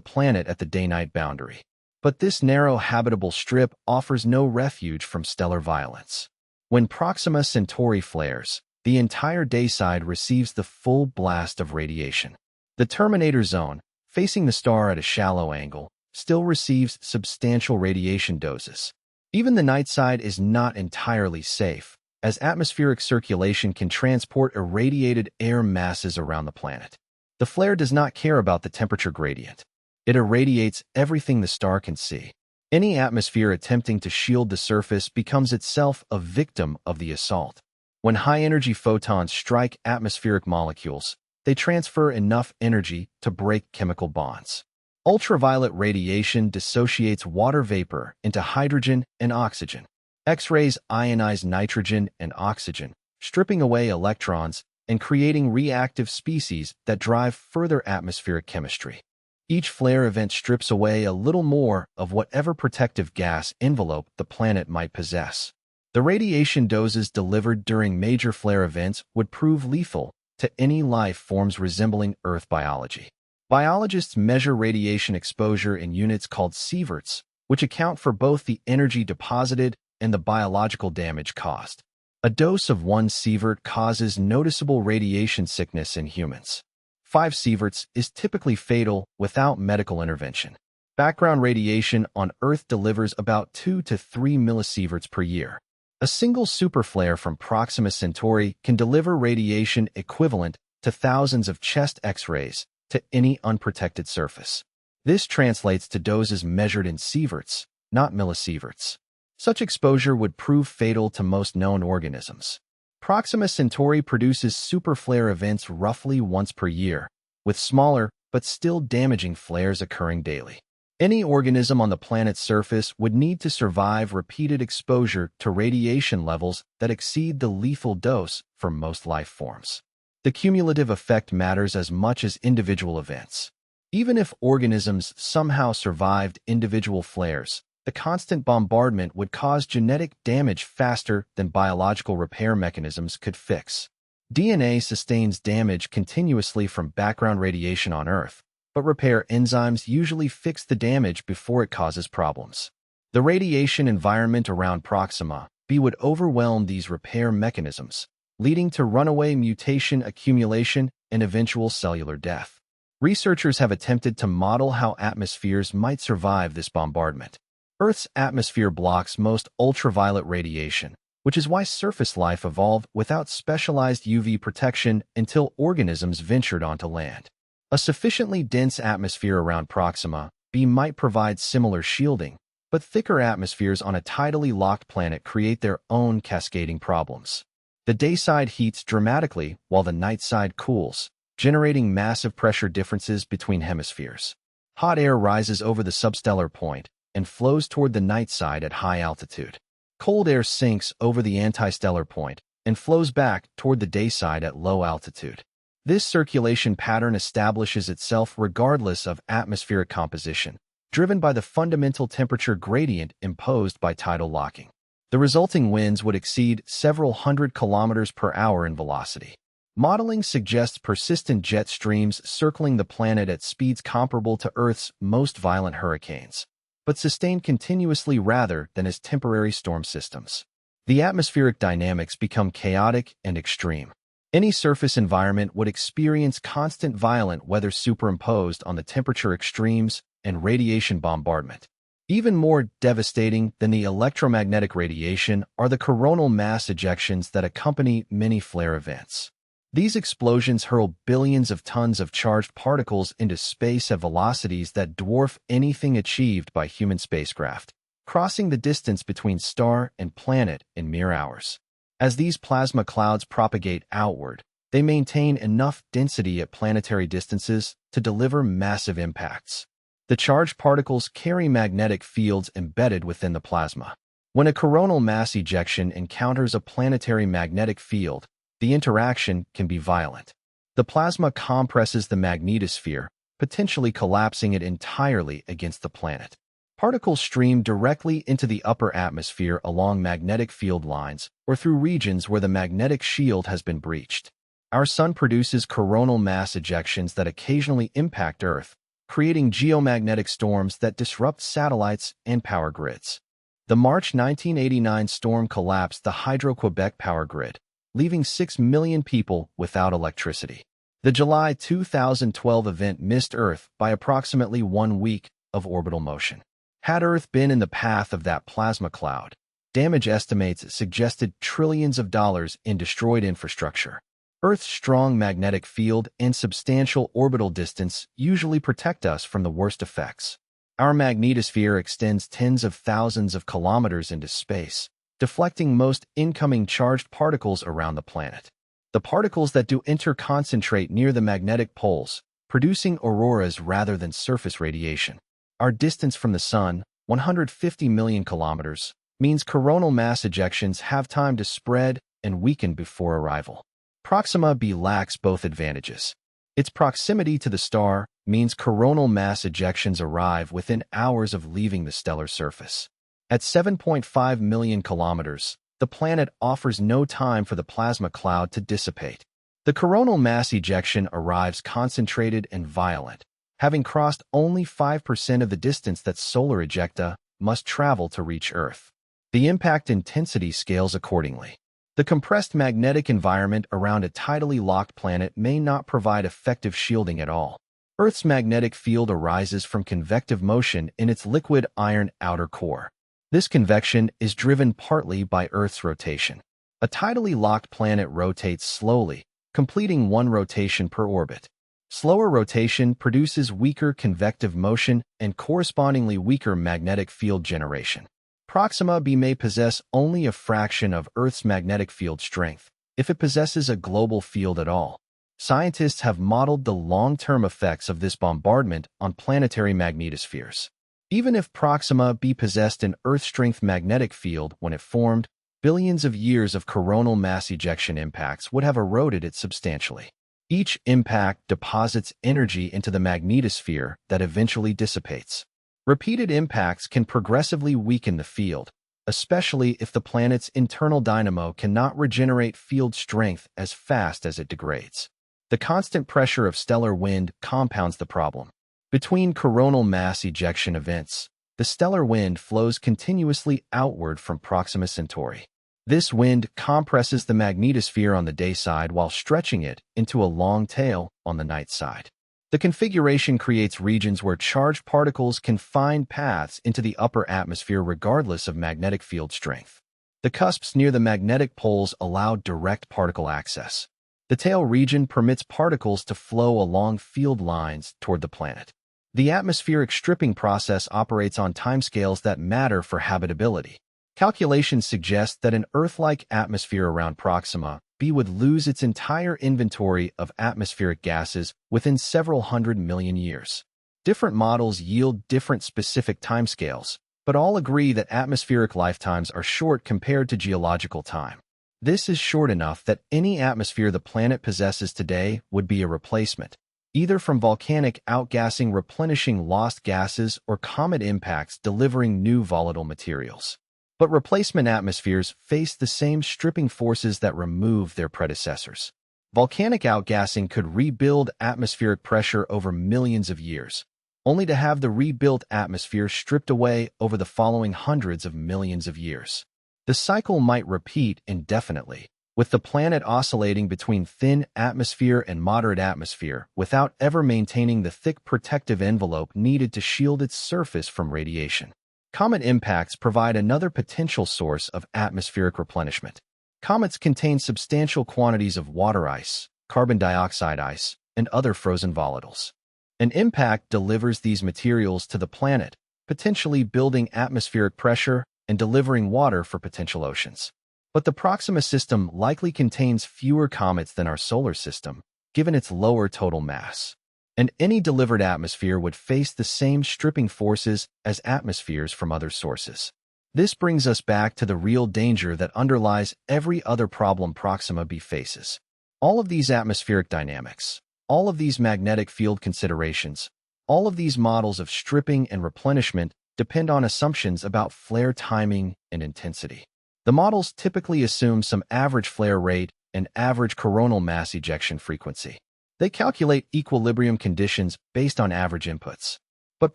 planet at the day-night boundary. But this narrow habitable strip offers no refuge from stellar violence. When Proxima Centauri flares, the entire dayside receives the full blast of radiation. The terminator zone, facing the star at a shallow angle, still receives substantial radiation doses. Even the night side is not entirely safe, as atmospheric circulation can transport irradiated air masses around the planet. The flare does not care about the temperature gradient. It irradiates everything the star can see. Any atmosphere attempting to shield the surface becomes itself a victim of the assault. When high-energy photons strike atmospheric molecules, they transfer enough energy to break chemical bonds. Ultraviolet radiation dissociates water vapor into hydrogen and oxygen. X-rays ionize nitrogen and oxygen, stripping away electrons and creating reactive species that drive further atmospheric chemistry. Each flare event strips away a little more of whatever protective gas envelope the planet might possess. The radiation doses delivered during major flare events would prove lethal to any life forms resembling Earth biology. Biologists measure radiation exposure in units called sieverts, which account for both the energy deposited and the biological damage caused. A dose of 1 sievert causes noticeable radiation sickness in humans. 5 sieverts is typically fatal without medical intervention. Background radiation on Earth delivers about 2 to 3 millisieverts per year. A single superflare from Proxima Centauri can deliver radiation equivalent to thousands of chest X-rays to any unprotected surface. This translates to doses measured in sieverts, not millisieverts. Such exposure would prove fatal to most known organisms. Proxima Centauri produces superflare events roughly once per year, with smaller but still damaging flares occurring daily. Any organism on the planet's surface would need to survive repeated exposure to radiation levels that exceed the lethal dose for most life forms. The cumulative effect matters as much as individual events. Even if organisms somehow survived individual flares, the constant bombardment would cause genetic damage faster than biological repair mechanisms could fix. DNA sustains damage continuously from background radiation on Earth, but repair enzymes usually fix the damage before it causes problems. The radiation environment around Proxima B would overwhelm these repair mechanisms, leading to runaway mutation accumulation and eventual cellular death. Researchers have attempted to model how atmospheres might survive this bombardment. Earth's atmosphere blocks most ultraviolet radiation, which is why surface life evolved without specialized UV protection until organisms ventured onto land. A sufficiently dense atmosphere around Proxima B might provide similar shielding, but thicker atmospheres on a tidally locked planet create their own cascading problems. The dayside heats dramatically while the night side cools, generating massive pressure differences between hemispheres. Hot air rises over the substellar point and flows toward the night side at high altitude. Cold air sinks over the antistellar point and flows back toward the day side at low altitude. This circulation pattern establishes itself regardless of atmospheric composition, driven by the fundamental temperature gradient imposed by tidal locking. The resulting winds would exceed several hundred kilometers per hour in velocity. Modeling suggests persistent jet streams circling the planet at speeds comparable to Earth's most violent hurricanes, but sustained continuously rather than as temporary storm systems. The atmospheric dynamics become chaotic and extreme. Any surface environment would experience constant violent weather superimposed on the temperature extremes and radiation bombardment. Even more devastating than the electromagnetic radiation are the coronal mass ejections that accompany many flare events. These explosions hurl billions of tons of charged particles into space at velocities that dwarf anything achieved by human spacecraft, crossing the distance between star and planet in mere hours. As these plasma clouds propagate outward, they maintain enough density at planetary distances to deliver massive impacts. The charged particles carry magnetic fields embedded within the plasma. When a coronal mass ejection encounters a planetary magnetic field, the interaction can be violent. The plasma compresses the magnetosphere, potentially collapsing it entirely against the planet. Particles stream directly into the upper atmosphere along magnetic field lines or through regions where the magnetic shield has been breached. Our Sun produces coronal mass ejections that occasionally impact Earth, creating geomagnetic storms that disrupt satellites and power grids. The March 1989 storm collapsed the Hydro-Quebec power grid, leaving 6 million people without electricity. The July 2012 event missed Earth by approximately 1 week of orbital motion. Had Earth been in the path of that plasma cloud, damage estimates suggested trillions of dollars in destroyed infrastructure. Earth's strong magnetic field and substantial orbital distance usually protect us from the worst effects. Our magnetosphere extends tens of thousands of kilometers into space, deflecting most incoming charged particles around the planet. The particles that do interconcentrate near the magnetic poles, producing auroras rather than surface radiation. Our distance from the Sun, 150 million kilometers, means coronal mass ejections have time to spread and weaken before arrival. Proxima B lacks both advantages. Its proximity to the star means coronal mass ejections arrive within hours of leaving the stellar surface. At 7.5 million kilometers, the planet offers no time for the plasma cloud to dissipate. The coronal mass ejection arrives concentrated and violent, having crossed only 5% of the distance that solar ejecta must travel to reach Earth. The impact intensity scales accordingly. The compressed magnetic environment around a tidally locked planet may not provide effective shielding at all. Earth's magnetic field arises from convective motion in its liquid iron outer core. This convection is driven partly by Earth's rotation. A tidally locked planet rotates slowly, completing one rotation per orbit. Slower rotation produces weaker convective motion and correspondingly weaker magnetic field generation. Proxima B may possess only a fraction of Earth's magnetic field strength, if it possesses a global field at all. Scientists have modeled the long-term effects of this bombardment on planetary magnetospheres. Even if Proxima B possessed an Earth-strength magnetic field when it formed, billions of years of coronal mass ejection impacts would have eroded it substantially. Each impact deposits energy into the magnetosphere that eventually dissipates. Repeated impacts can progressively weaken the field, especially if the planet's internal dynamo cannot regenerate field strength as fast as it degrades. The constant pressure of stellar wind compounds the problem. Between coronal mass ejection events, the stellar wind flows continuously outward from Proxima Centauri. This wind compresses the magnetosphere on the day side while stretching it into a long tail on the night side. The configuration creates regions where charged particles can find paths into the upper atmosphere regardless of magnetic field strength. The cusps near the magnetic poles allow direct particle access. The tail region permits particles to flow along field lines toward the planet. The atmospheric stripping process operates on timescales that matter for habitability. Calculations suggest that an Earth-like atmosphere around Proxima B would lose its entire inventory of atmospheric gases within several hundred million years. Different models yield different specific timescales, but all agree that atmospheric lifetimes are short compared to geological time. This is short enough that any atmosphere the planet possesses today would be a replacement, either from volcanic outgassing replenishing lost gases or comet impacts delivering new volatile materials. But replacement atmospheres face the same stripping forces that remove their predecessors. Volcanic outgassing could rebuild atmospheric pressure over millions of years, only to have the rebuilt atmosphere stripped away over the following hundreds of millions of years. The cycle might repeat indefinitely, with the planet oscillating between thin atmosphere and moderate atmosphere without ever maintaining the thick protective envelope needed to shield its surface from radiation. Comet impacts provide another potential source of atmospheric replenishment. Comets contain substantial quantities of water ice, carbon dioxide ice, and other frozen volatiles. An impact delivers these materials to the planet, potentially building atmospheric pressure and delivering water for potential oceans. But the Proxima system likely contains fewer comets than our solar system, given its lower total mass. And any delivered atmosphere would face the same stripping forces as atmospheres from other sources. This brings us back to the real danger that underlies every other problem Proxima B faces. All of these atmospheric dynamics, all of these magnetic field considerations, all of these models of stripping and replenishment depend on assumptions about flare timing and intensity. The models typically assume some average flare rate and average coronal mass ejection frequency. They calculate equilibrium conditions based on average inputs. But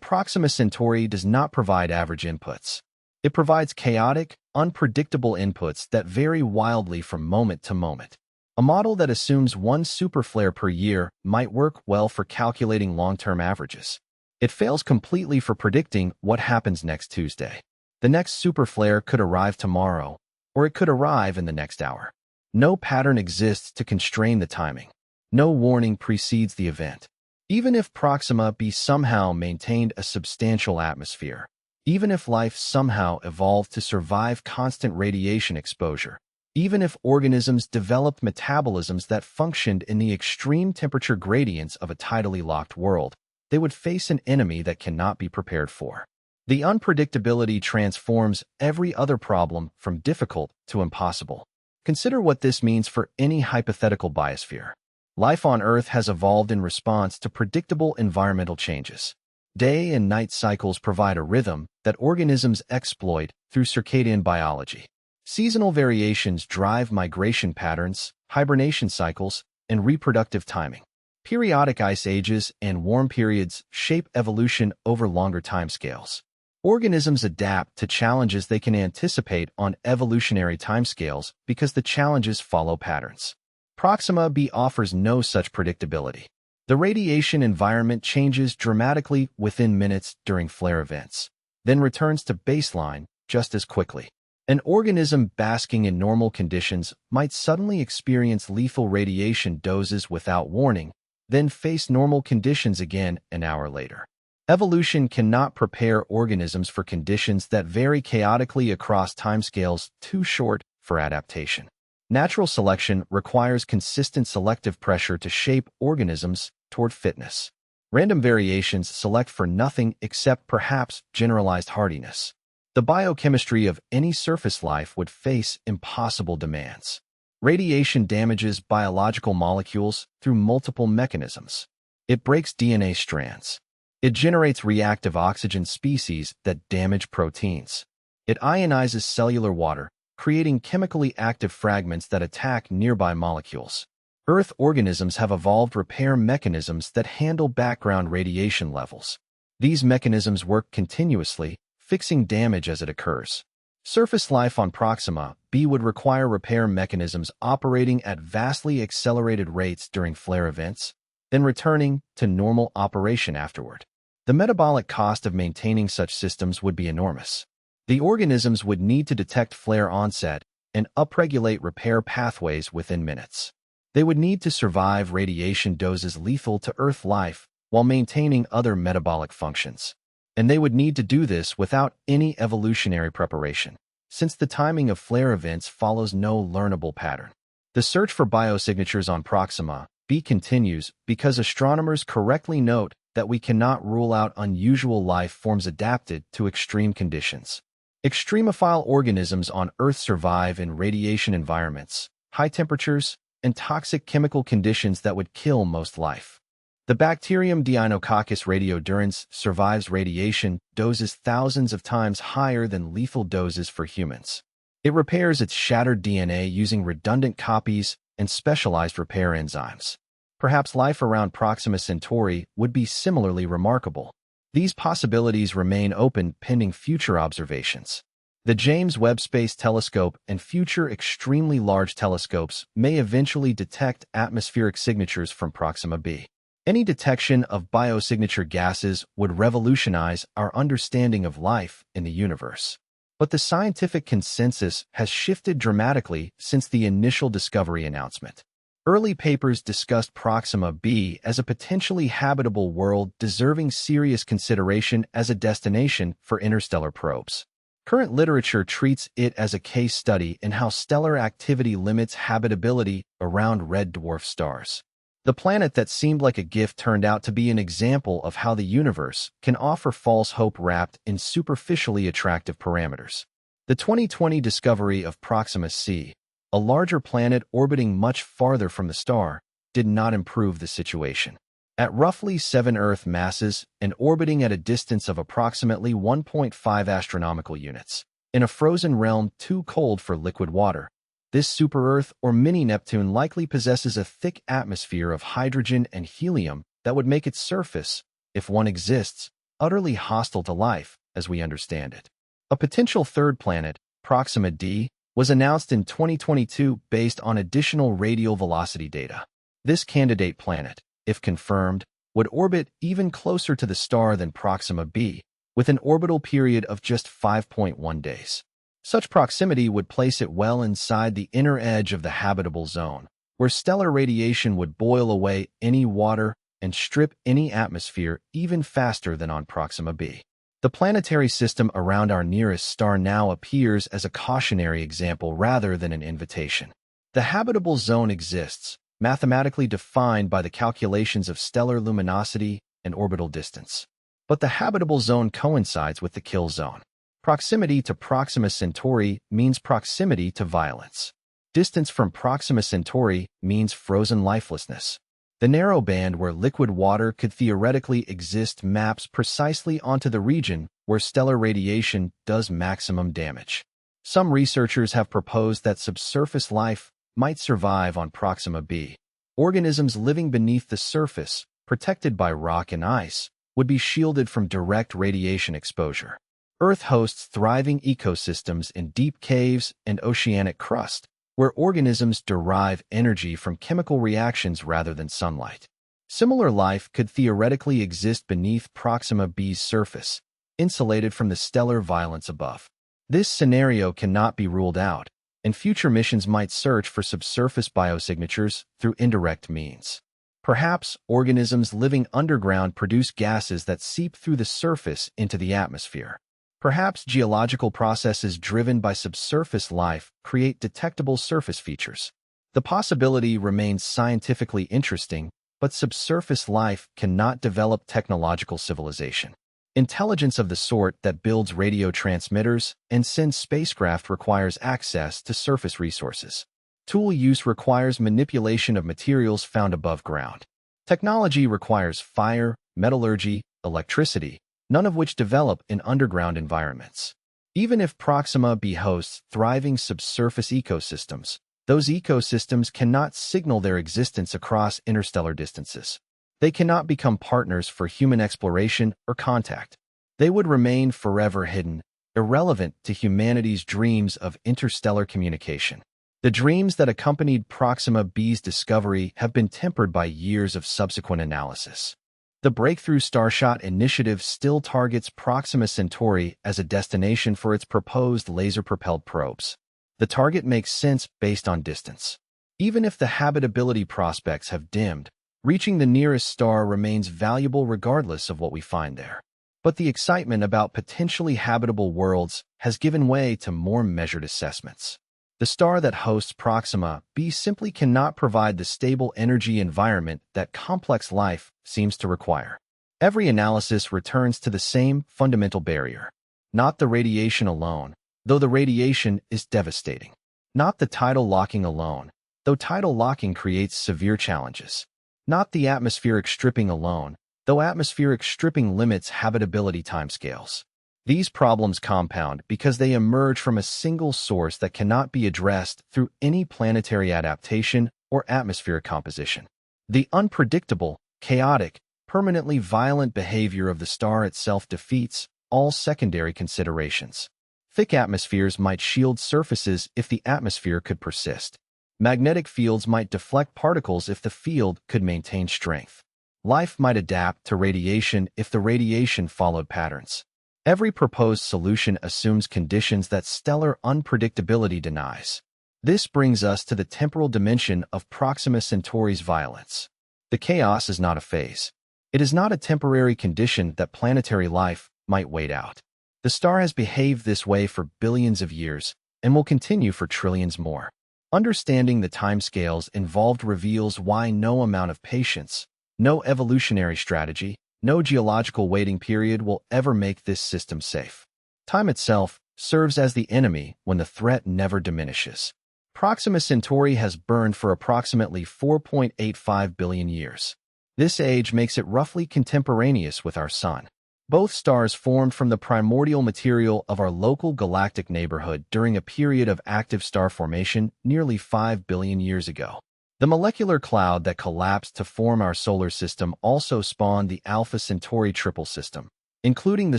Proxima Centauri does not provide average inputs. It provides chaotic, unpredictable inputs that vary wildly from moment to moment. A model that assumes one superflare per year might work well for calculating long-term averages. It fails completely for predicting what happens next Tuesday. The next superflare could arrive tomorrow, or it could arrive in the next hour. No pattern exists to constrain the timing. No warning precedes the event. Even if Proxima B somehow maintained a substantial atmosphere, even if life somehow evolved to survive constant radiation exposure, even if organisms developed metabolisms that functioned in the extreme temperature gradients of a tidally locked world, they would face an enemy that cannot be prepared for. The unpredictability transforms every other problem from difficult to impossible. Consider what this means for any hypothetical biosphere. Life on Earth has evolved in response to predictable environmental changes. Day and night cycles provide a rhythm that organisms exploit through circadian biology. Seasonal variations drive migration patterns, hibernation cycles, and reproductive timing. Periodic ice ages and warm periods shape evolution over longer timescales. Organisms adapt to challenges they can anticipate on evolutionary timescales because the challenges follow patterns. Proxima B offers no such predictability. The radiation environment changes dramatically within minutes during flare events, then returns to baseline just as quickly. An organism basking in normal conditions might suddenly experience lethal radiation doses without warning, then face normal conditions again an hour later. Evolution cannot prepare organisms for conditions that vary chaotically across timescales too short for adaptation. Natural selection requires consistent selective pressure to shape organisms toward fitness. Random variations select for nothing except perhaps generalized hardiness. The biochemistry of any surface life would face impossible demands. Radiation damages biological molecules through multiple mechanisms. It breaks DNA strands. It generates reactive oxygen species that damage proteins. It ionizes cellular water, creating chemically active fragments that attack nearby molecules. Earth organisms have evolved repair mechanisms that handle background radiation levels. These mechanisms work continuously, fixing damage as it occurs. Surface life on Proxima B would require repair mechanisms operating at vastly accelerated rates during flare events, then returning to normal operation afterward. The metabolic cost of maintaining such systems would be enormous. The organisms would need to detect flare onset and upregulate repair pathways within minutes. They would need to survive radiation doses lethal to Earth life while maintaining other metabolic functions. And they would need to do this without any evolutionary preparation, since the timing of flare events follows no learnable pattern. The search for biosignatures on Proxima B continues because astronomers correctly note that we cannot rule out unusual life forms adapted to extreme conditions. Extremophile organisms on Earth survive in radiation environments, high temperatures, and toxic chemical conditions that would kill most life. The bacterium Deinococcus radiodurans survives radiation doses thousands of times higher than lethal doses for humans. It repairs its shattered DNA using redundant copies and specialized repair enzymes. Perhaps life around Proxima Centauri would be similarly remarkable. These possibilities remain open pending future observations. The James Webb Space Telescope and future extremely large telescopes may eventually detect atmospheric signatures from Proxima B. Any detection of biosignature gases would revolutionize our understanding of life in the universe. But the scientific consensus has shifted dramatically since the initial discovery announcement. Early papers discussed Proxima B as a potentially habitable world deserving serious consideration as a destination for interstellar probes. Current literature treats it as a case study in how stellar activity limits habitability around red dwarf stars. The planet that seemed like a gift turned out to be an example of how the universe can offer false hope wrapped in superficially attractive parameters. The 2020 discovery of Proxima C, a larger planet orbiting much farther from the star, did not improve the situation. At roughly 7 Earth masses and orbiting at a distance of approximately 1.5 astronomical units, in a frozen realm too cold for liquid water, this super-Earth or mini-Neptune likely possesses a thick atmosphere of hydrogen and helium that would make its surface, if one exists, utterly hostile to life as we understand it. A potential third planet, Proxima D, was announced in 2022 based on additional radial velocity data. This candidate planet, if confirmed, would orbit even closer to the star than Proxima B, with an orbital period of just 5.1 days. Such proximity would place it well inside the inner edge of the habitable zone, where stellar radiation would boil away any water and strip any atmosphere even faster than on Proxima B. The planetary system around our nearest star now appears as a cautionary example rather than an invitation. The habitable zone exists, mathematically defined by the calculations of stellar luminosity and orbital distance. But the habitable zone coincides with the kill zone. Proximity to Proxima Centauri means proximity to violence. Distance from Proxima Centauri means frozen lifelessness. The narrow band where liquid water could theoretically exist maps precisely onto the region where stellar radiation does maximum damage. Some researchers have proposed that subsurface life might survive on Proxima B. Organisms living beneath the surface, protected by rock and ice, would be shielded from direct radiation exposure. Earth hosts thriving ecosystems in deep caves and oceanic crust, where organisms derive energy from chemical reactions rather than sunlight. Similar life could theoretically exist beneath Proxima B's surface, insulated from the stellar violence above. This scenario cannot be ruled out, and future missions might search for subsurface biosignatures through indirect means. Perhaps organisms living underground produce gases that seep through the surface into the atmosphere. Perhaps geological processes driven by subsurface life create detectable surface features. The possibility remains scientifically interesting, but subsurface life cannot develop technological civilization. Intelligence of the sort that builds radio transmitters and sends spacecraft requires access to surface resources. Tool use requires manipulation of materials found above ground. Technology requires fire, metallurgy, electricity, none of which develop in underground environments. Even if Proxima B hosts thriving subsurface ecosystems, those ecosystems cannot signal their existence across interstellar distances. They cannot become partners for human exploration or contact. They would remain forever hidden, irrelevant to humanity's dreams of interstellar communication. The dreams that accompanied Proxima B's discovery have been tempered by years of subsequent analysis. The Breakthrough Starshot initiative still targets Proxima Centauri as a destination for its proposed laser-propelled probes. The target makes sense based on distance. Even if the habitability prospects have dimmed, reaching the nearest star remains valuable regardless of what we find there. But the excitement about potentially habitable worlds has given way to more measured assessments. The star that hosts Proxima B simply cannot provide the stable energy environment that complex life seems to require. Every analysis returns to the same fundamental barrier. Not the radiation alone, though the radiation is devastating. Not the tidal locking alone, though tidal locking creates severe challenges. Not the atmospheric stripping alone, though atmospheric stripping limits habitability timescales. These problems compound because they emerge from a single source that cannot be addressed through any planetary adaptation or atmospheric composition. The unpredictable, chaotic, permanently violent behavior of the star itself defeats all secondary considerations. Thick atmospheres might shield surfaces if the atmosphere could persist. Magnetic fields might deflect particles if the field could maintain strength. Life might adapt to radiation if the radiation followed patterns. Every proposed solution assumes conditions that stellar unpredictability denies. This brings us to the temporal dimension of Proxima Centauri's violence. The chaos is not a phase. It is not a temporary condition that planetary life might wait out. The star has behaved this way for billions of years and will continue for trillions more. Understanding the timescales involved reveals why no amount of patience, no evolutionary strategy, no geological waiting period will ever make this system safe. Time itself serves as the enemy when the threat never diminishes. Proxima Centauri has burned for approximately 4.85 billion years. This age makes it roughly contemporaneous with our Sun. Both stars formed from the primordial material of our local galactic neighborhood during a period of active star formation nearly 5 billion years ago. The molecular cloud that collapsed to form our solar system also spawned the Alpha Centauri triple system, including the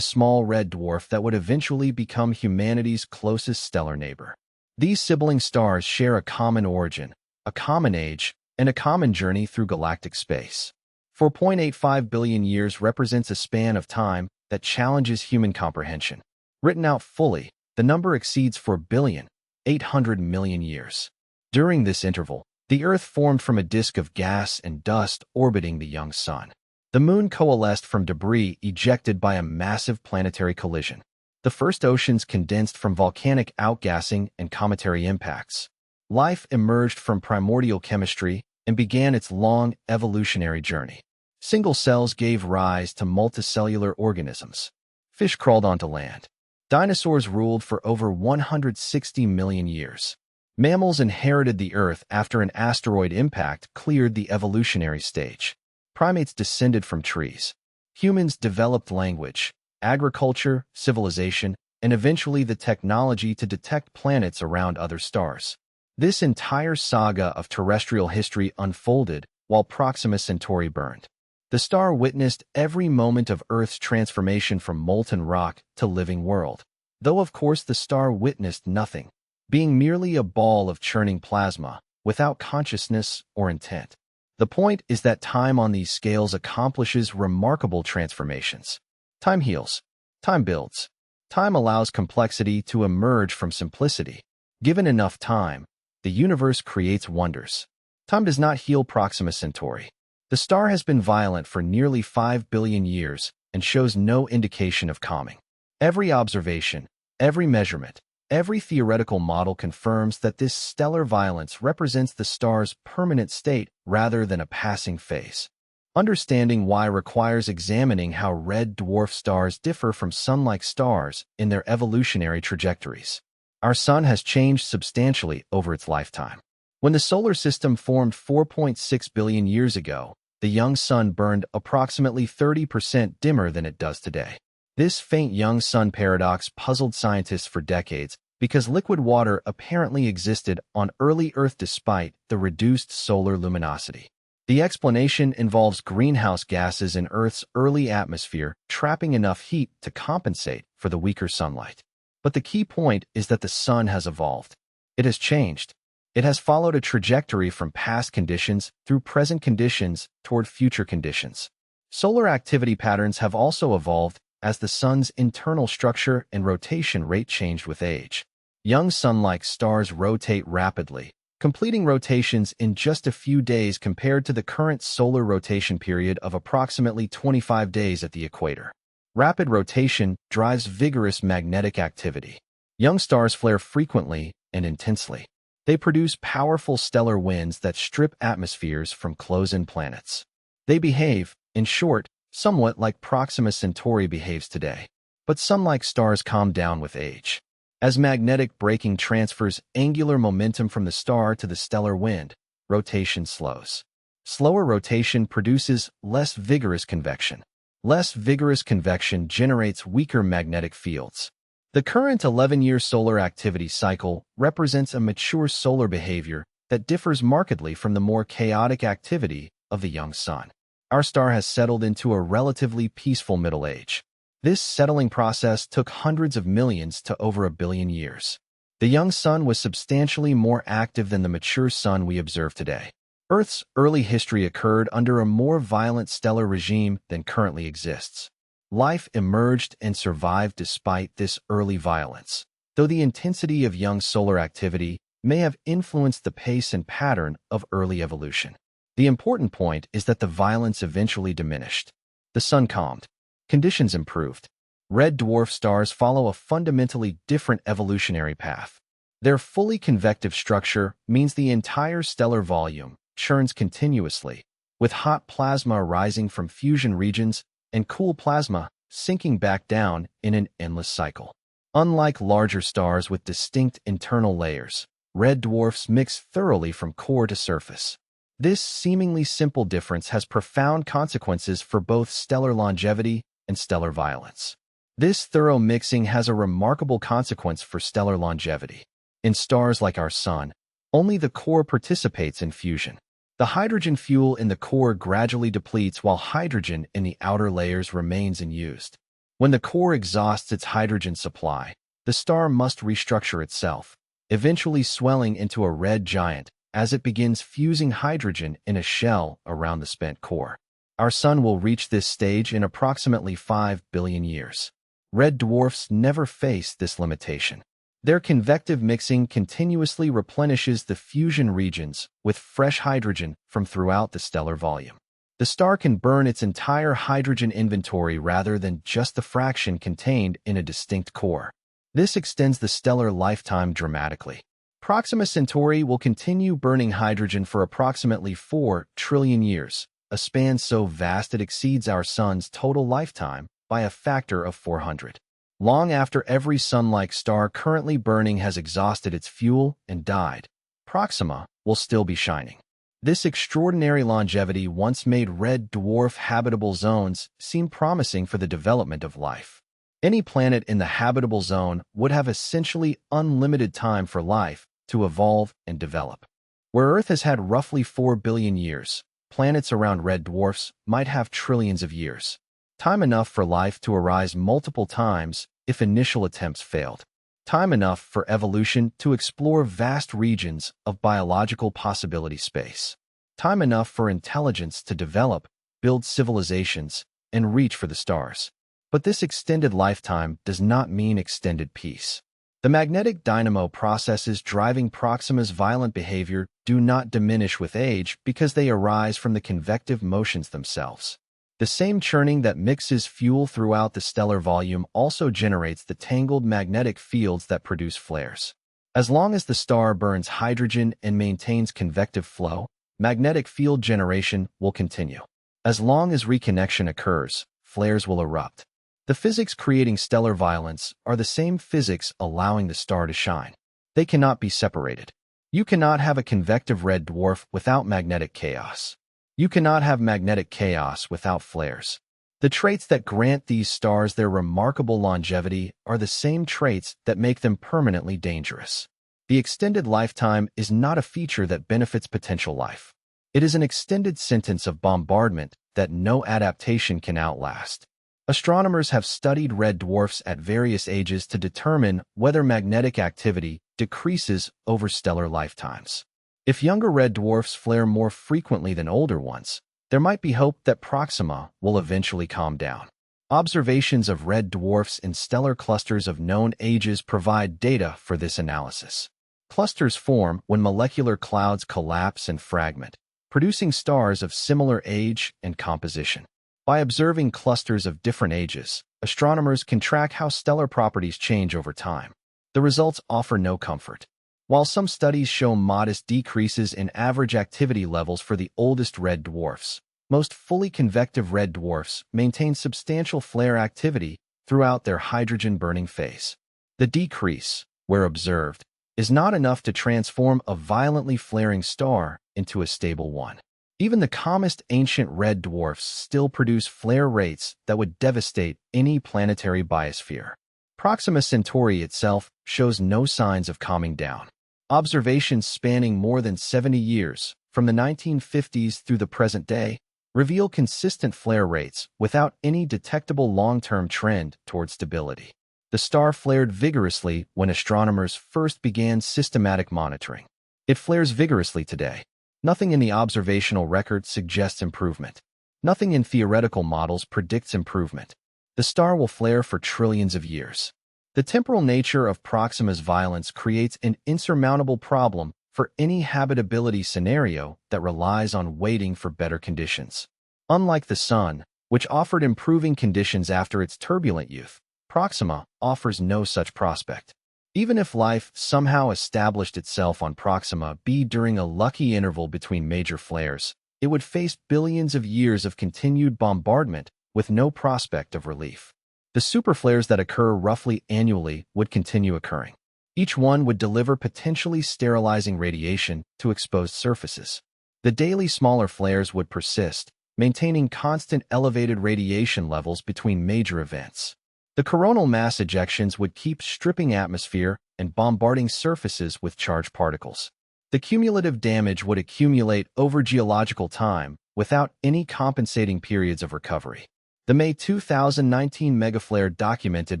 small red dwarf that would eventually become humanity's closest stellar neighbor. These sibling stars share a common origin, a common age, and a common journey through galactic space. 4.85 billion years represents a span of time that challenges human comprehension. Written out fully, the number exceeds 4,800 million years. During this interval, the Earth formed from a disk of gas and dust orbiting the young Sun. The Moon coalesced from debris ejected by a massive planetary collision. The first oceans condensed from volcanic outgassing and cometary impacts. Life emerged from primordial chemistry and began its long evolutionary journey. Single cells gave rise to multicellular organisms. Fish crawled onto land. Dinosaurs ruled for over 160 million years. Mammals inherited the Earth after an asteroid impact cleared the evolutionary stage. Primates descended from trees. Humans developed language, agriculture, civilization, and eventually the technology to detect planets around other stars. This entire saga of terrestrial history unfolded while Proxima Centauri burned. The star witnessed every moment of Earth's transformation from molten rock to living world, though of course the star witnessed nothing, being merely a ball of churning plasma without consciousness or intent. The point is that time on these scales accomplishes remarkable transformations. Time heals. Time builds. Time allows complexity to emerge from simplicity. Given enough time, the universe creates wonders. Time does not heal Proxima Centauri. The star has been violent for nearly 5 billion years and shows no indication of calming. Every observation, every measurement, every theoretical model confirms that this stellar violence represents the star's permanent state rather than a passing phase. Understanding why requires examining how red dwarf stars differ from Sun-like stars in their evolutionary trajectories. Our Sun has changed substantially over its lifetime. When the solar system formed 4.6 billion years ago, the young Sun burned approximately 30% dimmer than it does today. This faint young Sun paradox puzzled scientists for decades because liquid water apparently existed on early Earth despite the reduced solar luminosity. The explanation involves greenhouse gases in Earth's early atmosphere trapping enough heat to compensate for the weaker sunlight. But the key point is that the Sun has evolved. It has changed. It has followed a trajectory from past conditions through present conditions toward future conditions. Solar activity patterns have also evolved as the Sun's internal structure and rotation rate changed with age. Young Sun-like stars rotate rapidly, completing rotations in just a few days compared to the current solar rotation period of approximately 25 days at the equator. Rapid rotation drives vigorous magnetic activity. Young stars flare frequently and intensely. They produce powerful stellar winds that strip atmospheres from close-in planets. They behave, in short, somewhat like Proxima Centauri behaves today. But some like stars calm down with age. As magnetic braking transfers angular momentum from the star to the stellar wind, rotation slows. Slower rotation produces less vigorous convection. Less vigorous convection generates weaker magnetic fields. The current 11-year solar activity cycle represents a mature solar behavior that differs markedly from the more chaotic activity of the young sun. Our star has settled into a relatively peaceful middle age. This settling process took hundreds of millions to over a billion years. The young sun was substantially more active than the mature sun we observe today. Earth's early history occurred under a more violent stellar regime than currently exists. Life emerged and survived despite this early violence, though the intensity of young solar activity may have influenced the pace and pattern of early evolution. The important point is that the violence eventually diminished. The sun calmed. Conditions improved. Red dwarf stars follow a fundamentally different evolutionary path. Their fully convective structure means the entire stellar volume churns continuously, with hot plasma arising from fusion regions and cool plasma sinking back down in an endless cycle. Unlike larger stars with distinct internal layers, red dwarfs mix thoroughly from core to surface. This seemingly simple difference has profound consequences for both stellar longevity and stellar violence. This thorough mixing has a remarkable consequence for stellar longevity. In stars like our Sun, only the core participates in fusion. The hydrogen fuel in the core gradually depletes while hydrogen in the outer layers remains unused. When the core exhausts its hydrogen supply, the star must restructure itself, eventually swelling into a red giant as it begins fusing hydrogen in a shell around the spent core. Our Sun will reach this stage in approximately 5 billion years. Red dwarfs never face this limitation. Their convective mixing continuously replenishes the fusion regions with fresh hydrogen from throughout the stellar volume. The star can burn its entire hydrogen inventory rather than just the fraction contained in a distinct core. This extends the stellar lifetime dramatically. Proxima Centauri will continue burning hydrogen for approximately 4 trillion years, a span so vast it exceeds our Sun's total lifetime by a factor of 400. Long after every Sun-like star currently burning has exhausted its fuel and died, Proxima will still be shining. This extraordinary longevity once made red dwarf habitable zones seem promising for the development of life. Any planet in the habitable zone would have essentially unlimited time for life to evolve and develop. Where Earth has had roughly 4 billion years, planets around red dwarfs might have trillions of years. Time enough for life to arise multiple times if initial attempts failed. Time enough for evolution to explore vast regions of biological possibility space. Time enough for intelligence to develop, build civilizations, and reach for the stars. But this extended lifetime does not mean extended peace. The magnetic dynamo processes driving Proxima's violent behavior do not diminish with age because they arise from the convective motions themselves. The same churning that mixes fuel throughout the stellar volume also generates the tangled magnetic fields that produce flares. As long as the star burns hydrogen and maintains convective flow, magnetic field generation will continue. As long as reconnection occurs, flares will erupt. The physics creating stellar violence are the same physics allowing the star to shine. They cannot be separated. You cannot have a convective red dwarf without magnetic chaos. You cannot have magnetic chaos without flares. The traits that grant these stars their remarkable longevity are the same traits that make them permanently dangerous. The extended lifetime is not a feature that benefits potential life. It is an extended sentence of bombardment that no adaptation can outlast. Astronomers have studied red dwarfs at various ages to determine whether magnetic activity decreases over stellar lifetimes. If younger red dwarfs flare more frequently than older ones, there might be hope that Proxima will eventually calm down. Observations of red dwarfs in stellar clusters of known ages provide data for this analysis. Clusters form when molecular clouds collapse and fragment, producing stars of similar age and composition. By observing clusters of different ages, astronomers can track how stellar properties change over time. The results offer no comfort. While some studies show modest decreases in average activity levels for the oldest red dwarfs, Most fully convective red dwarfs maintain substantial flare activity throughout their hydrogen-burning phase. The decrease, where observed, is not enough to transform a violently flaring star into a stable one. Even the calmest ancient red dwarfs still produce flare rates that would devastate any planetary biosphere. Proxima Centauri itself shows no signs of calming down. Observations spanning more than 70 years, from the 1950s through the present day, reveal consistent flare rates without any detectable long-term trend toward stability. The star flared vigorously when astronomers first began systematic monitoring. It flares vigorously today. Nothing in the observational record suggests improvement. Nothing in theoretical models predicts improvement. The star will flare for trillions of years. The temporal nature of Proxima's violence creates an insurmountable problem for any habitability scenario that relies on waiting for better conditions. Unlike the Sun, which offered improving conditions after its turbulent youth, Proxima offers no such prospect. Even if life somehow established itself on Proxima B during a lucky interval between major flares, it would face billions of years of continued bombardment with no prospect of relief. The superflares that occur roughly annually would continue occurring. Each one would deliver potentially sterilizing radiation to exposed surfaces. The daily smaller flares would persist, maintaining constant elevated radiation levels between major events. The coronal mass ejections would keep stripping atmosphere and bombarding surfaces with charged particles. The cumulative damage would accumulate over geological time without any compensating periods of recovery. The May 2019 megaflare documented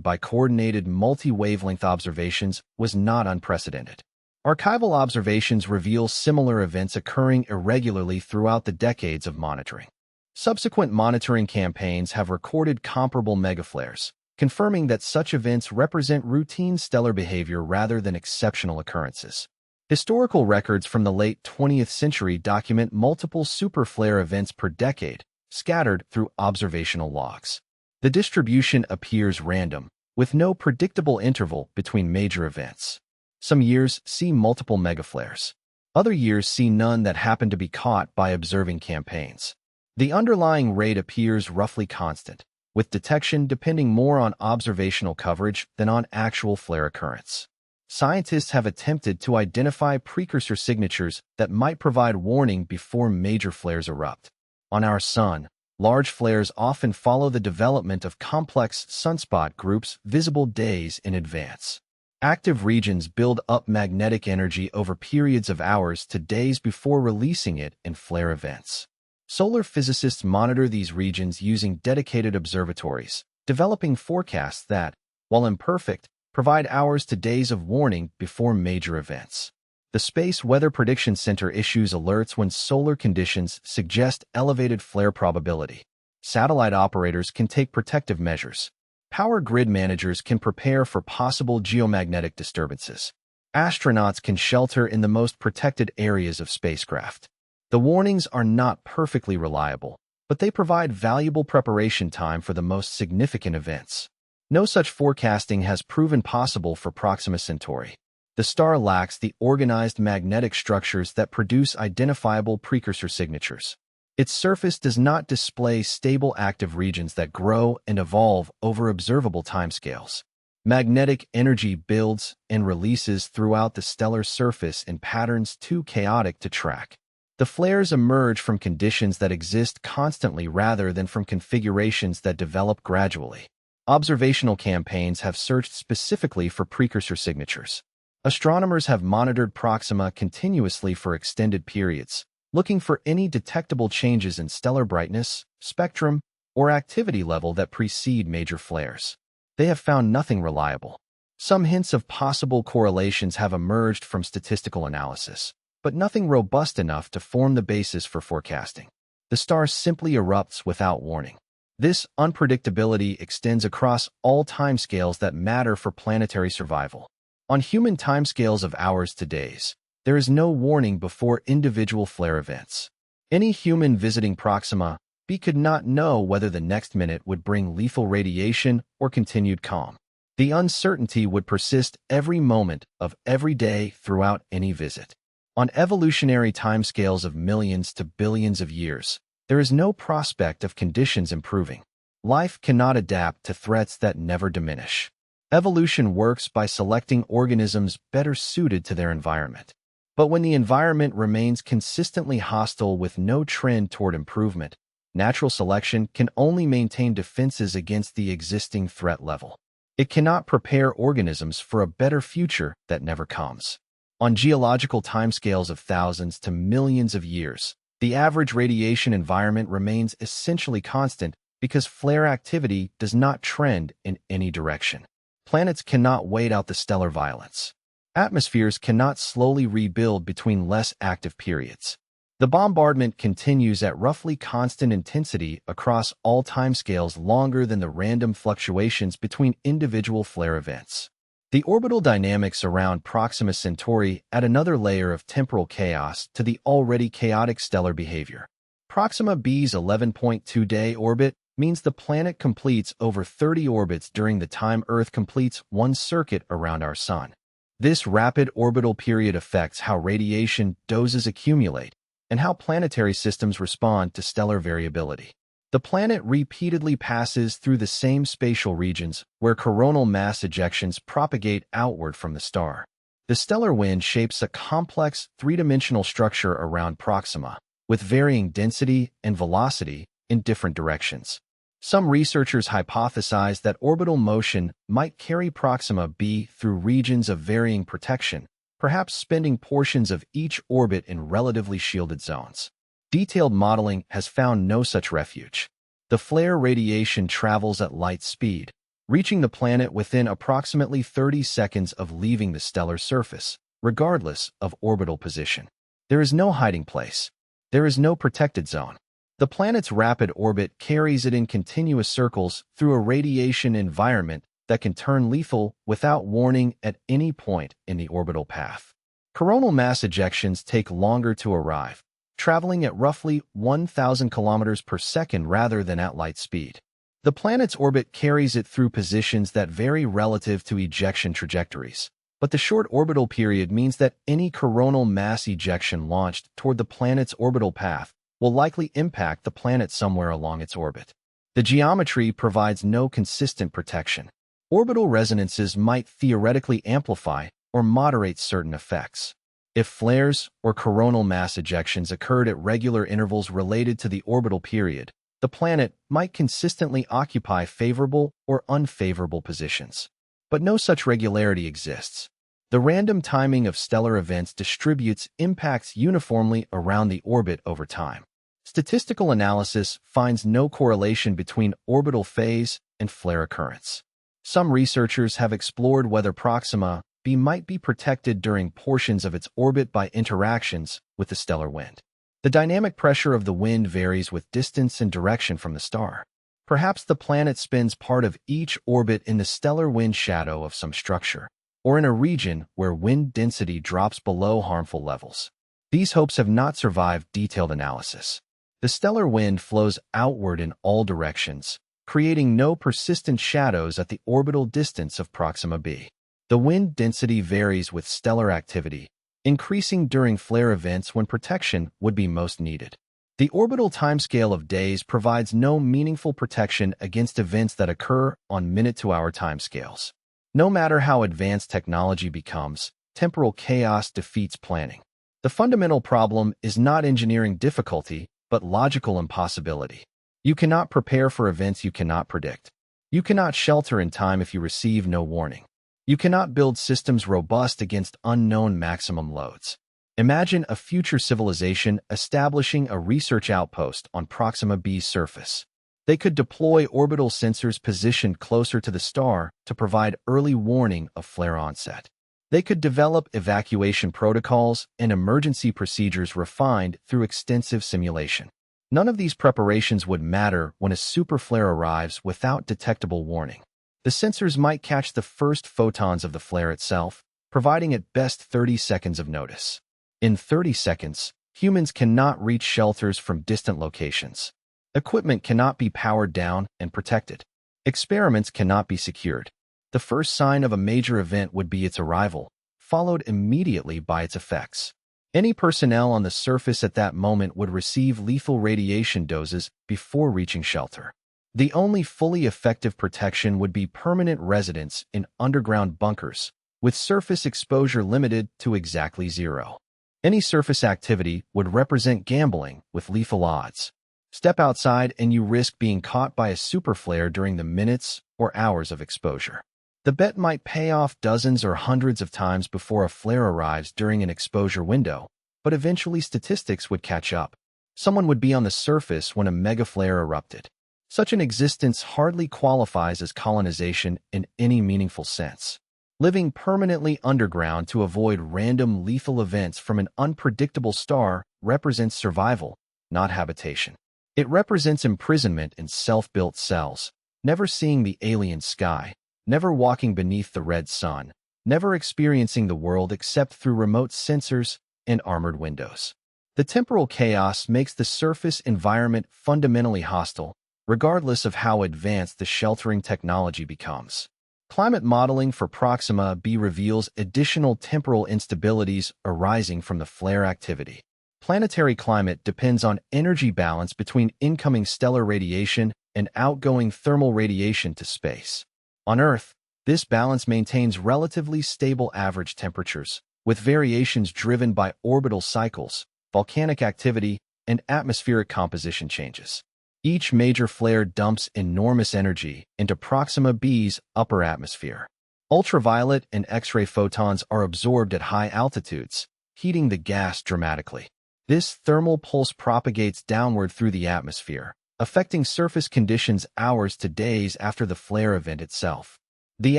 by coordinated multi-wavelength observations was not unprecedented. Archival observations reveal similar events occurring irregularly throughout the decades of monitoring. Subsequent monitoring campaigns have recorded comparable megaflares, confirming that such events represent routine stellar behavior rather than exceptional occurrences. Historical records from the late 20th century document multiple superflare events per decade, scattered through observational logs. The distribution appears random, with no predictable interval between major events. Some years see multiple megaflares. Other years see none that happen to be caught by observing campaigns. The underlying rate appears roughly constant, with detection depending more on observational coverage than on actual flare occurrence. Scientists have attempted to identify precursor signatures that might provide warning before major flares erupt. On our Sun, large flares often follow the development of complex sunspot groups visible days in advance. Active regions build up magnetic energy over periods of hours to days before releasing it in flare events. Solar physicists monitor these regions using dedicated observatories, developing forecasts that, while imperfect, provide hours to days of warning before major events. The Space Weather Prediction Center issues alerts when solar conditions suggest elevated flare probability. Satellite operators can take protective measures. Power grid managers can prepare for possible geomagnetic disturbances. Astronauts can shelter in the most protected areas of spacecraft. The warnings are not perfectly reliable, but they provide valuable preparation time for the most significant events. No such forecasting has proven possible for Proxima Centauri. The star lacks the organized magnetic structures that produce identifiable precursor signatures. Its surface does not display stable active regions that grow and evolve over observable timescales. Magnetic energy builds and releases throughout the stellar surface in patterns too chaotic to track. The flares emerge from conditions that exist constantly rather than from configurations that develop gradually. Observational campaigns have searched specifically for precursor signatures. Astronomers have monitored Proxima continuously for extended periods, looking for any detectable changes in stellar brightness, spectrum, or activity level that precede major flares. They have found nothing reliable. Some hints of possible correlations have emerged from statistical analysis, but nothing robust enough to form the basis for forecasting. The star simply erupts without warning. This unpredictability extends across all timescales that matter for planetary survival. On human timescales of hours to days, there is no warning before individual flare events. Any human visiting Proxima B could not know whether the next minute would bring lethal radiation or continued calm. The uncertainty would persist every moment of every day throughout any visit. On evolutionary timescales of millions to billions of years, there is no prospect of conditions improving. Life cannot adapt to threats that never diminish. Evolution works by selecting organisms better suited to their environment. But when the environment remains consistently hostile with no trend toward improvement, natural selection can only maintain defenses against the existing threat level. It cannot prepare organisms for a better future that never comes. On geological timescales of thousands to millions of years, the average radiation environment remains essentially constant because flare activity does not trend in any direction. Planets cannot wait out the stellar violence. Atmospheres cannot slowly rebuild between less active periods. The bombardment continues at roughly constant intensity across all timescales longer than the random fluctuations between individual flare events. The orbital dynamics around Proxima Centauri add another layer of temporal chaos to the already chaotic stellar behavior. Proxima B's 11.2-day orbit means the planet completes over 30 orbits during the time Earth completes one circuit around our Sun. This rapid orbital period affects how radiation doses accumulate and how planetary systems respond to stellar variability. The planet repeatedly passes through the same spatial regions where coronal mass ejections propagate outward from the star. The stellar wind shapes a complex three-dimensional structure around Proxima, with varying density and velocity in different directions. Some researchers hypothesize that orbital motion might carry Proxima B through regions of varying protection, perhaps spending portions of each orbit in relatively shielded zones. Detailed modeling has found no such refuge. The flare radiation travels at light speed, reaching the planet within approximately 30 seconds of leaving the stellar surface, regardless of orbital position. There is no hiding place. There is no protected zone. The planet's rapid orbit carries it in continuous circles through a radiation environment that can turn lethal without warning at any point in the orbital path. Coronal mass ejections take longer to arrive, traveling at roughly 1,000 kilometers per second rather than at light speed. The planet's orbit carries it through positions that vary relative to ejection trajectories, but the short orbital period means that any coronal mass ejection launched toward the planet's orbital path will likely impact the planet somewhere along its orbit. The geometry provides no consistent protection. Orbital resonances might theoretically amplify or moderate certain effects. If flares or coronal mass ejections occurred at regular intervals related to the orbital period, the planet might consistently occupy favorable or unfavorable positions. But no such regularity exists. The random timing of stellar events distributes impacts uniformly around the orbit over time. Statistical analysis finds no correlation between orbital phase and flare occurrence. Some researchers have explored whether Proxima B might be protected during portions of its orbit by interactions with the stellar wind. The dynamic pressure of the wind varies with distance and direction from the star. Perhaps the planet spends part of each orbit in the stellar wind shadow of some structure, or in a region where wind density drops below harmful levels. These hopes have not survived detailed analysis. The stellar wind flows outward in all directions, creating no persistent shadows at the orbital distance of Proxima B. The wind density varies with stellar activity, increasing during flare events when protection would be most needed. The orbital timescale of days provides no meaningful protection against events that occur on minute-to-hour timescales. No matter how advanced technology becomes, temporal chaos defeats planning. The fundamental problem is not engineering difficulty, but logical impossibility. You cannot prepare for events you cannot predict. You cannot shelter in time if you receive no warning. You cannot build systems robust against unknown maximum loads. Imagine a future civilization establishing a research outpost on Proxima B's surface. They could deploy orbital sensors positioned closer to the star to provide early warning of flare onset. They could develop evacuation protocols and emergency procedures refined through extensive simulation. None of these preparations would matter when a superflare arrives without detectable warning. The sensors might catch the first photons of the flare itself, providing at best 30 seconds of notice. In 30 seconds, humans cannot reach shelters from distant locations. Equipment cannot be powered down and protected. Experiments cannot be secured. The first sign of a major event would be its arrival, followed immediately by its effects. Any personnel on the surface at that moment would receive lethal radiation doses before reaching shelter. The only fully effective protection would be permanent residence in underground bunkers, with surface exposure limited to exactly 0. Any surface activity would represent gambling with lethal odds. Step outside and you risk being caught by a super flare during the minutes or hours of exposure. The bet might pay off dozens or hundreds of times before a flare arrives during an exposure window, but eventually statistics would catch up. Someone would be on the surface when a mega flare erupted. Such an existence hardly qualifies as colonization in any meaningful sense. Living permanently underground to avoid random lethal events from an unpredictable star represents survival, not habitation. It represents imprisonment in self-built cells, never seeing the alien sky, never walking beneath the red sun, never experiencing the world except through remote sensors and armored windows. The temporal chaos makes the surface environment fundamentally hostile, regardless of how advanced the sheltering technology becomes. Climate modeling for Proxima B reveals additional temporal instabilities arising from the flare activity. Planetary climate depends on energy balance between incoming stellar radiation and outgoing thermal radiation to space. On Earth, this balance maintains relatively stable average temperatures, with variations driven by orbital cycles, volcanic activity, and atmospheric composition changes. Each major flare dumps enormous energy into Proxima B's upper atmosphere. Ultraviolet and X-ray photons are absorbed at high altitudes, heating the gas dramatically. This thermal pulse propagates downward through the atmosphere, affecting surface conditions hours to days after the flare event itself. The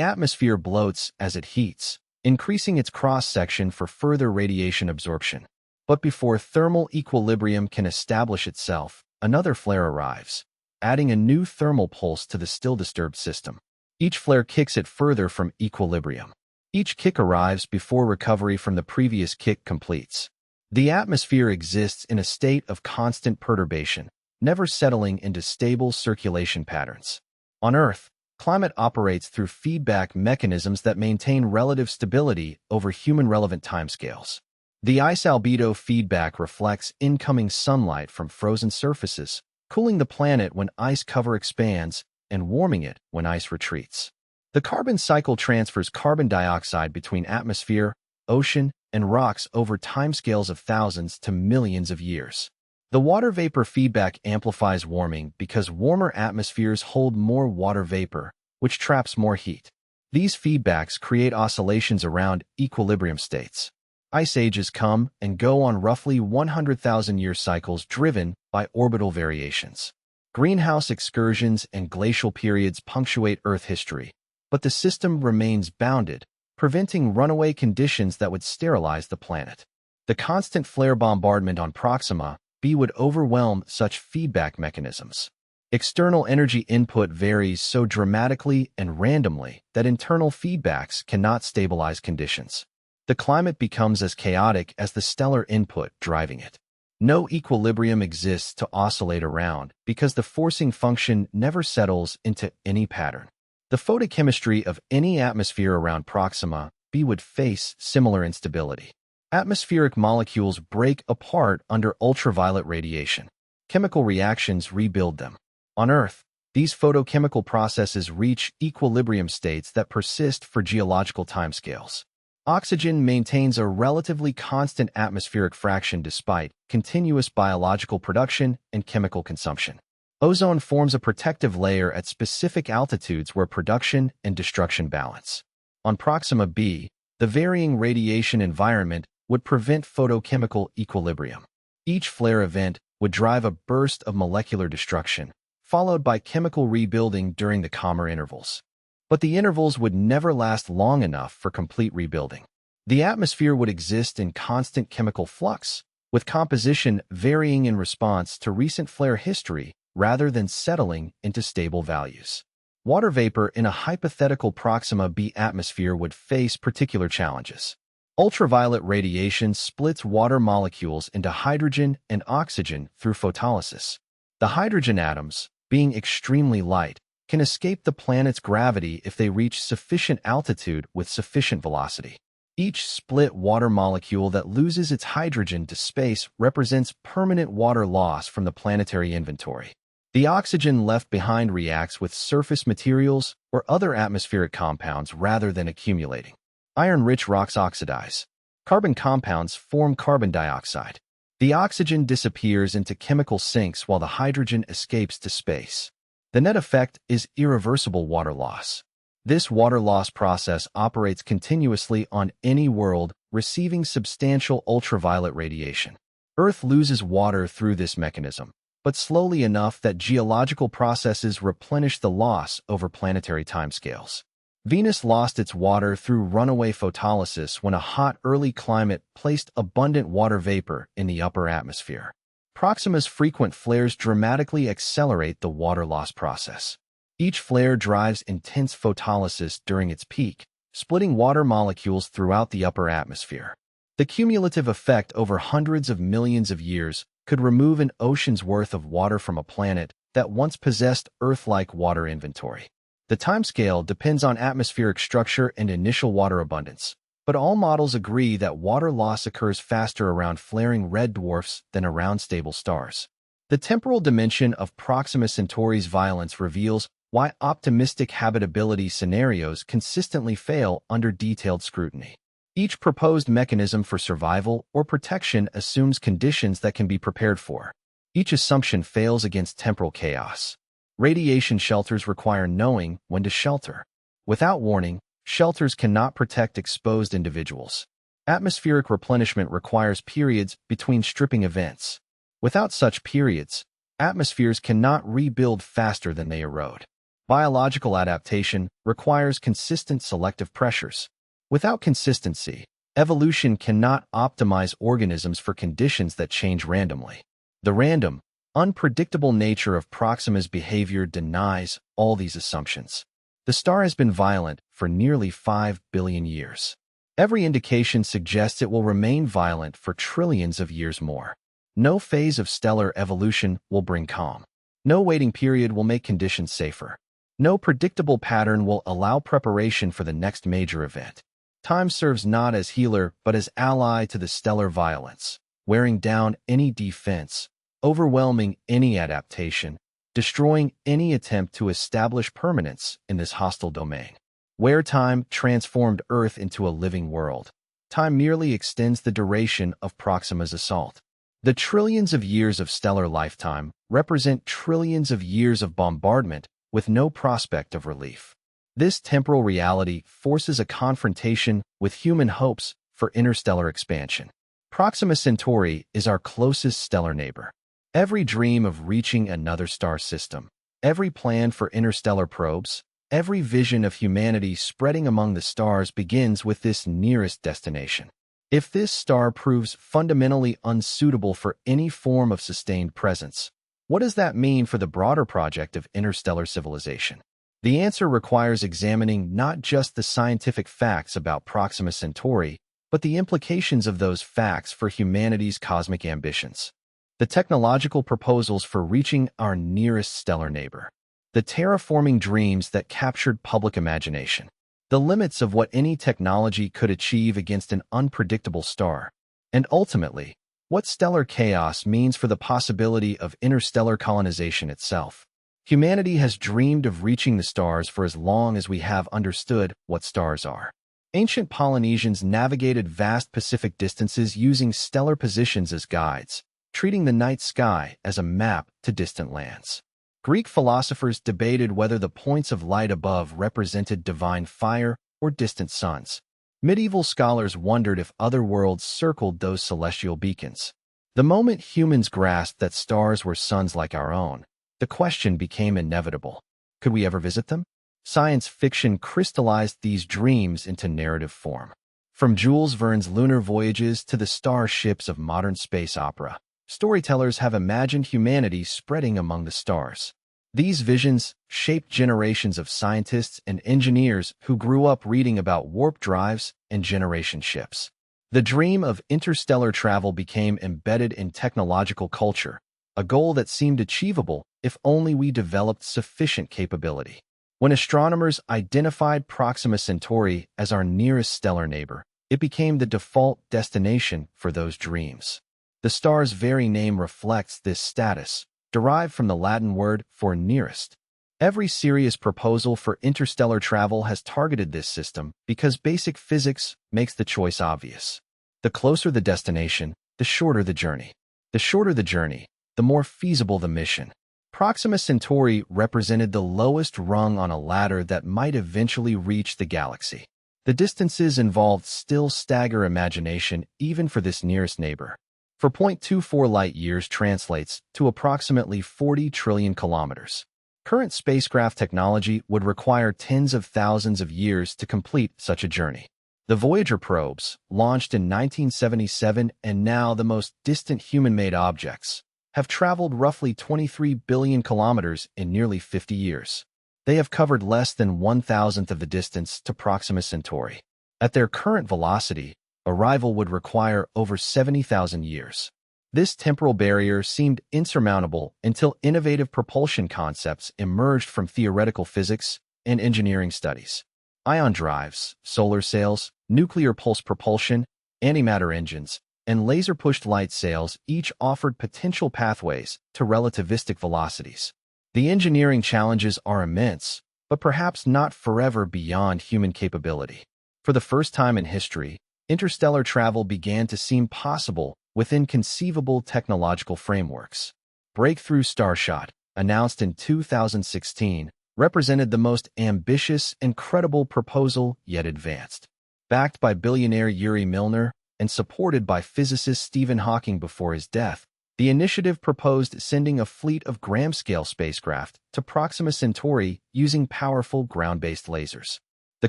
atmosphere bloats as it heats, increasing its cross-section for further radiation absorption. But before thermal equilibrium can establish itself, another flare arrives, adding a new thermal pulse to the still disturbed system. Each flare kicks it further from equilibrium. Each kick arrives before recovery from the previous kick completes. The atmosphere exists in a state of constant perturbation, never settling into stable circulation patterns. On Earth, climate operates through feedback mechanisms that maintain relative stability over human-relevant timescales. The ice albedo feedback reflects incoming sunlight from frozen surfaces, cooling the planet when ice cover expands and warming it when ice retreats. The carbon cycle transfers carbon dioxide between atmosphere, ocean, and rocks over timescales of thousands to millions of years. The water vapor feedback amplifies warming because warmer atmospheres hold more water vapor, which traps more heat. These feedbacks create oscillations around equilibrium states. Ice ages come and go on roughly 100,000-year cycles driven by orbital variations. Greenhouse excursions and glacial periods punctuate Earth history, but the system remains bounded, preventing runaway conditions that would sterilize the planet. The constant flare bombardment on Proxima B would overwhelm such feedback mechanisms. External energy input varies so dramatically and randomly that internal feedbacks cannot stabilize conditions. The climate becomes as chaotic as the stellar input driving it. No equilibrium exists to oscillate around because the forcing function never settles into any pattern. The photochemistry of any atmosphere around Proxima B would face similar instability. Atmospheric molecules break apart under ultraviolet radiation. Chemical reactions rebuild them. On Earth, these photochemical processes reach equilibrium states that persist for geological timescales. Oxygen maintains a relatively constant atmospheric fraction despite continuous biological production and chemical consumption. Ozone forms a protective layer at specific altitudes where production and destruction balance. On Proxima B, the varying radiation environment would prevent photochemical equilibrium. Each flare event would drive a burst of molecular destruction, followed by chemical rebuilding during the calmer intervals. But the intervals would never last long enough for complete rebuilding. The atmosphere would exist in constant chemical flux, with composition varying in response to recent flare history rather than settling into stable values. Water vapor in a hypothetical Proxima B atmosphere would face particular challenges. Ultraviolet radiation splits water molecules into hydrogen and oxygen through photolysis. The hydrogen atoms, being extremely light, can escape the planet's gravity if they reach sufficient altitude with sufficient velocity. Each split water molecule that loses its hydrogen to space represents permanent water loss from the planetary inventory. The oxygen left behind reacts with surface materials or other atmospheric compounds rather than accumulating. Iron-rich rocks oxidize. Carbon compounds form carbon dioxide. The oxygen disappears into chemical sinks while the hydrogen escapes to space. The net effect is irreversible water loss. This water loss process operates continuously on any world receiving substantial ultraviolet radiation. Earth loses water through this mechanism, but slowly enough that geological processes replenish the loss over planetary timescales. Venus lost its water through runaway photolysis when a hot early climate placed abundant water vapor in the upper atmosphere. Proxima's frequent flares dramatically accelerate the water loss process. Each flare drives intense photolysis during its peak, splitting water molecules throughout the upper atmosphere. The cumulative effect over hundreds of millions of years could remove an ocean's worth of water from a planet that once possessed Earth-like water inventory. The timescale depends on atmospheric structure and initial water abundance, but all models agree that water loss occurs faster around flaring red dwarfs than around stable stars. The temporal dimension of Proxima Centauri's violence reveals why optimistic habitability scenarios consistently fail under detailed scrutiny. Each proposed mechanism for survival or protection assumes conditions that can be prepared for. Each assumption fails against temporal chaos. Radiation shelters require knowing when to shelter. Without warning, shelters cannot protect exposed individuals. Atmospheric replenishment requires periods between stripping events. Without such periods, atmospheres cannot rebuild faster than they erode. Biological adaptation requires consistent selective pressures. Without consistency, evolution cannot optimize organisms for conditions that change randomly. The random, unpredictable nature of Proxima's behavior denies all these assumptions. The star has been violent for nearly 5 billion years. Every indication suggests it will remain violent for trillions of years more. No phase of stellar evolution will bring calm. No waiting period will make conditions safer. No predictable pattern will allow preparation for the next major event. Time serves not as healer but as ally to the stellar violence, wearing down any defense, overwhelming any adaptation, destroying any attempt to establish permanence in this hostile domain. Where time transformed Earth into a living world, time merely extends the duration of Proxima's assault. The trillions of years of stellar lifetime represent trillions of years of bombardment with no prospect of relief. This temporal reality forces a confrontation with human hopes for interstellar expansion. Proxima Centauri is our closest stellar neighbor. Every dream of reaching another star system, every plan for interstellar probes, every vision of humanity spreading among the stars begins with this nearest destination. If this star proves fundamentally unsuitable for any form of sustained presence, what does that mean for the broader project of interstellar civilization? The answer requires examining not just the scientific facts about Proxima Centauri, but the implications of those facts for humanity's cosmic ambitions. The technological proposals for reaching our nearest stellar neighbor. The terraforming dreams that captured public imagination. The limits of what any technology could achieve against an unpredictable star. And ultimately, what stellar chaos means for the possibility of interstellar colonization itself. Humanity has dreamed of reaching the stars for as long as we have understood what stars are. Ancient Polynesians navigated vast Pacific distances using stellar positions as guides, treating the night sky as a map to distant lands. Greek philosophers debated whether the points of light above represented divine fire or distant suns. Medieval scholars wondered if other worlds circled those celestial beacons. The moment humans grasped that stars were suns like our own, the question became inevitable. Could we ever visit them? Science fiction crystallized these dreams into narrative form. From Jules Verne's lunar voyages to the starships of modern space opera, storytellers have imagined humanity spreading among the stars. These visions shaped generations of scientists and engineers who grew up reading about warp drives and generation ships. The dream of interstellar travel became embedded in technological culture, a goal that seemed achievable if only we developed sufficient capability. When astronomers identified Proxima Centauri as our nearest stellar neighbor, It became the default destination for those dreams. The star's very name reflects this status, derived from the Latin word for nearest. Every serious proposal for interstellar travel has targeted this system because basic physics makes the choice obvious. The closer the destination, the shorter the journey. The shorter the journey, the more feasible the mission. Proxima Centauri represented the lowest rung on a ladder that might eventually reach the galaxy. The distances involved still stagger imagination even for this nearest neighbor. 4.24 light-years translates to approximately 40 trillion kilometers. Current spacecraft technology would require tens of thousands of years to complete such a journey. The Voyager probes, launched in 1977 and now the most distant human-made objects, have traveled roughly 23 billion kilometers in nearly 50 years. They have covered less than 1,000th of the distance to Proxima Centauri. At their current velocity, arrival would require over 70,000 years. This temporal barrier seemed insurmountable until innovative propulsion concepts emerged from theoretical physics and engineering studies. Ion drives, solar sails, nuclear pulse propulsion, antimatter engines, and laser-pushed light sails each offered potential pathways to relativistic velocities. The engineering challenges are immense, but perhaps not forever beyond human capability. For the first time in history, interstellar travel began to seem possible within conceivable technological frameworks. Breakthrough Starshot, announced in 2016, represented the most ambitious and credible proposal yet advanced. Backed by billionaire Yuri Milner and supported by physicist Stephen Hawking before his death, the initiative proposed sending a fleet of gram-scale spacecraft to Proxima Centauri using powerful ground-based lasers. The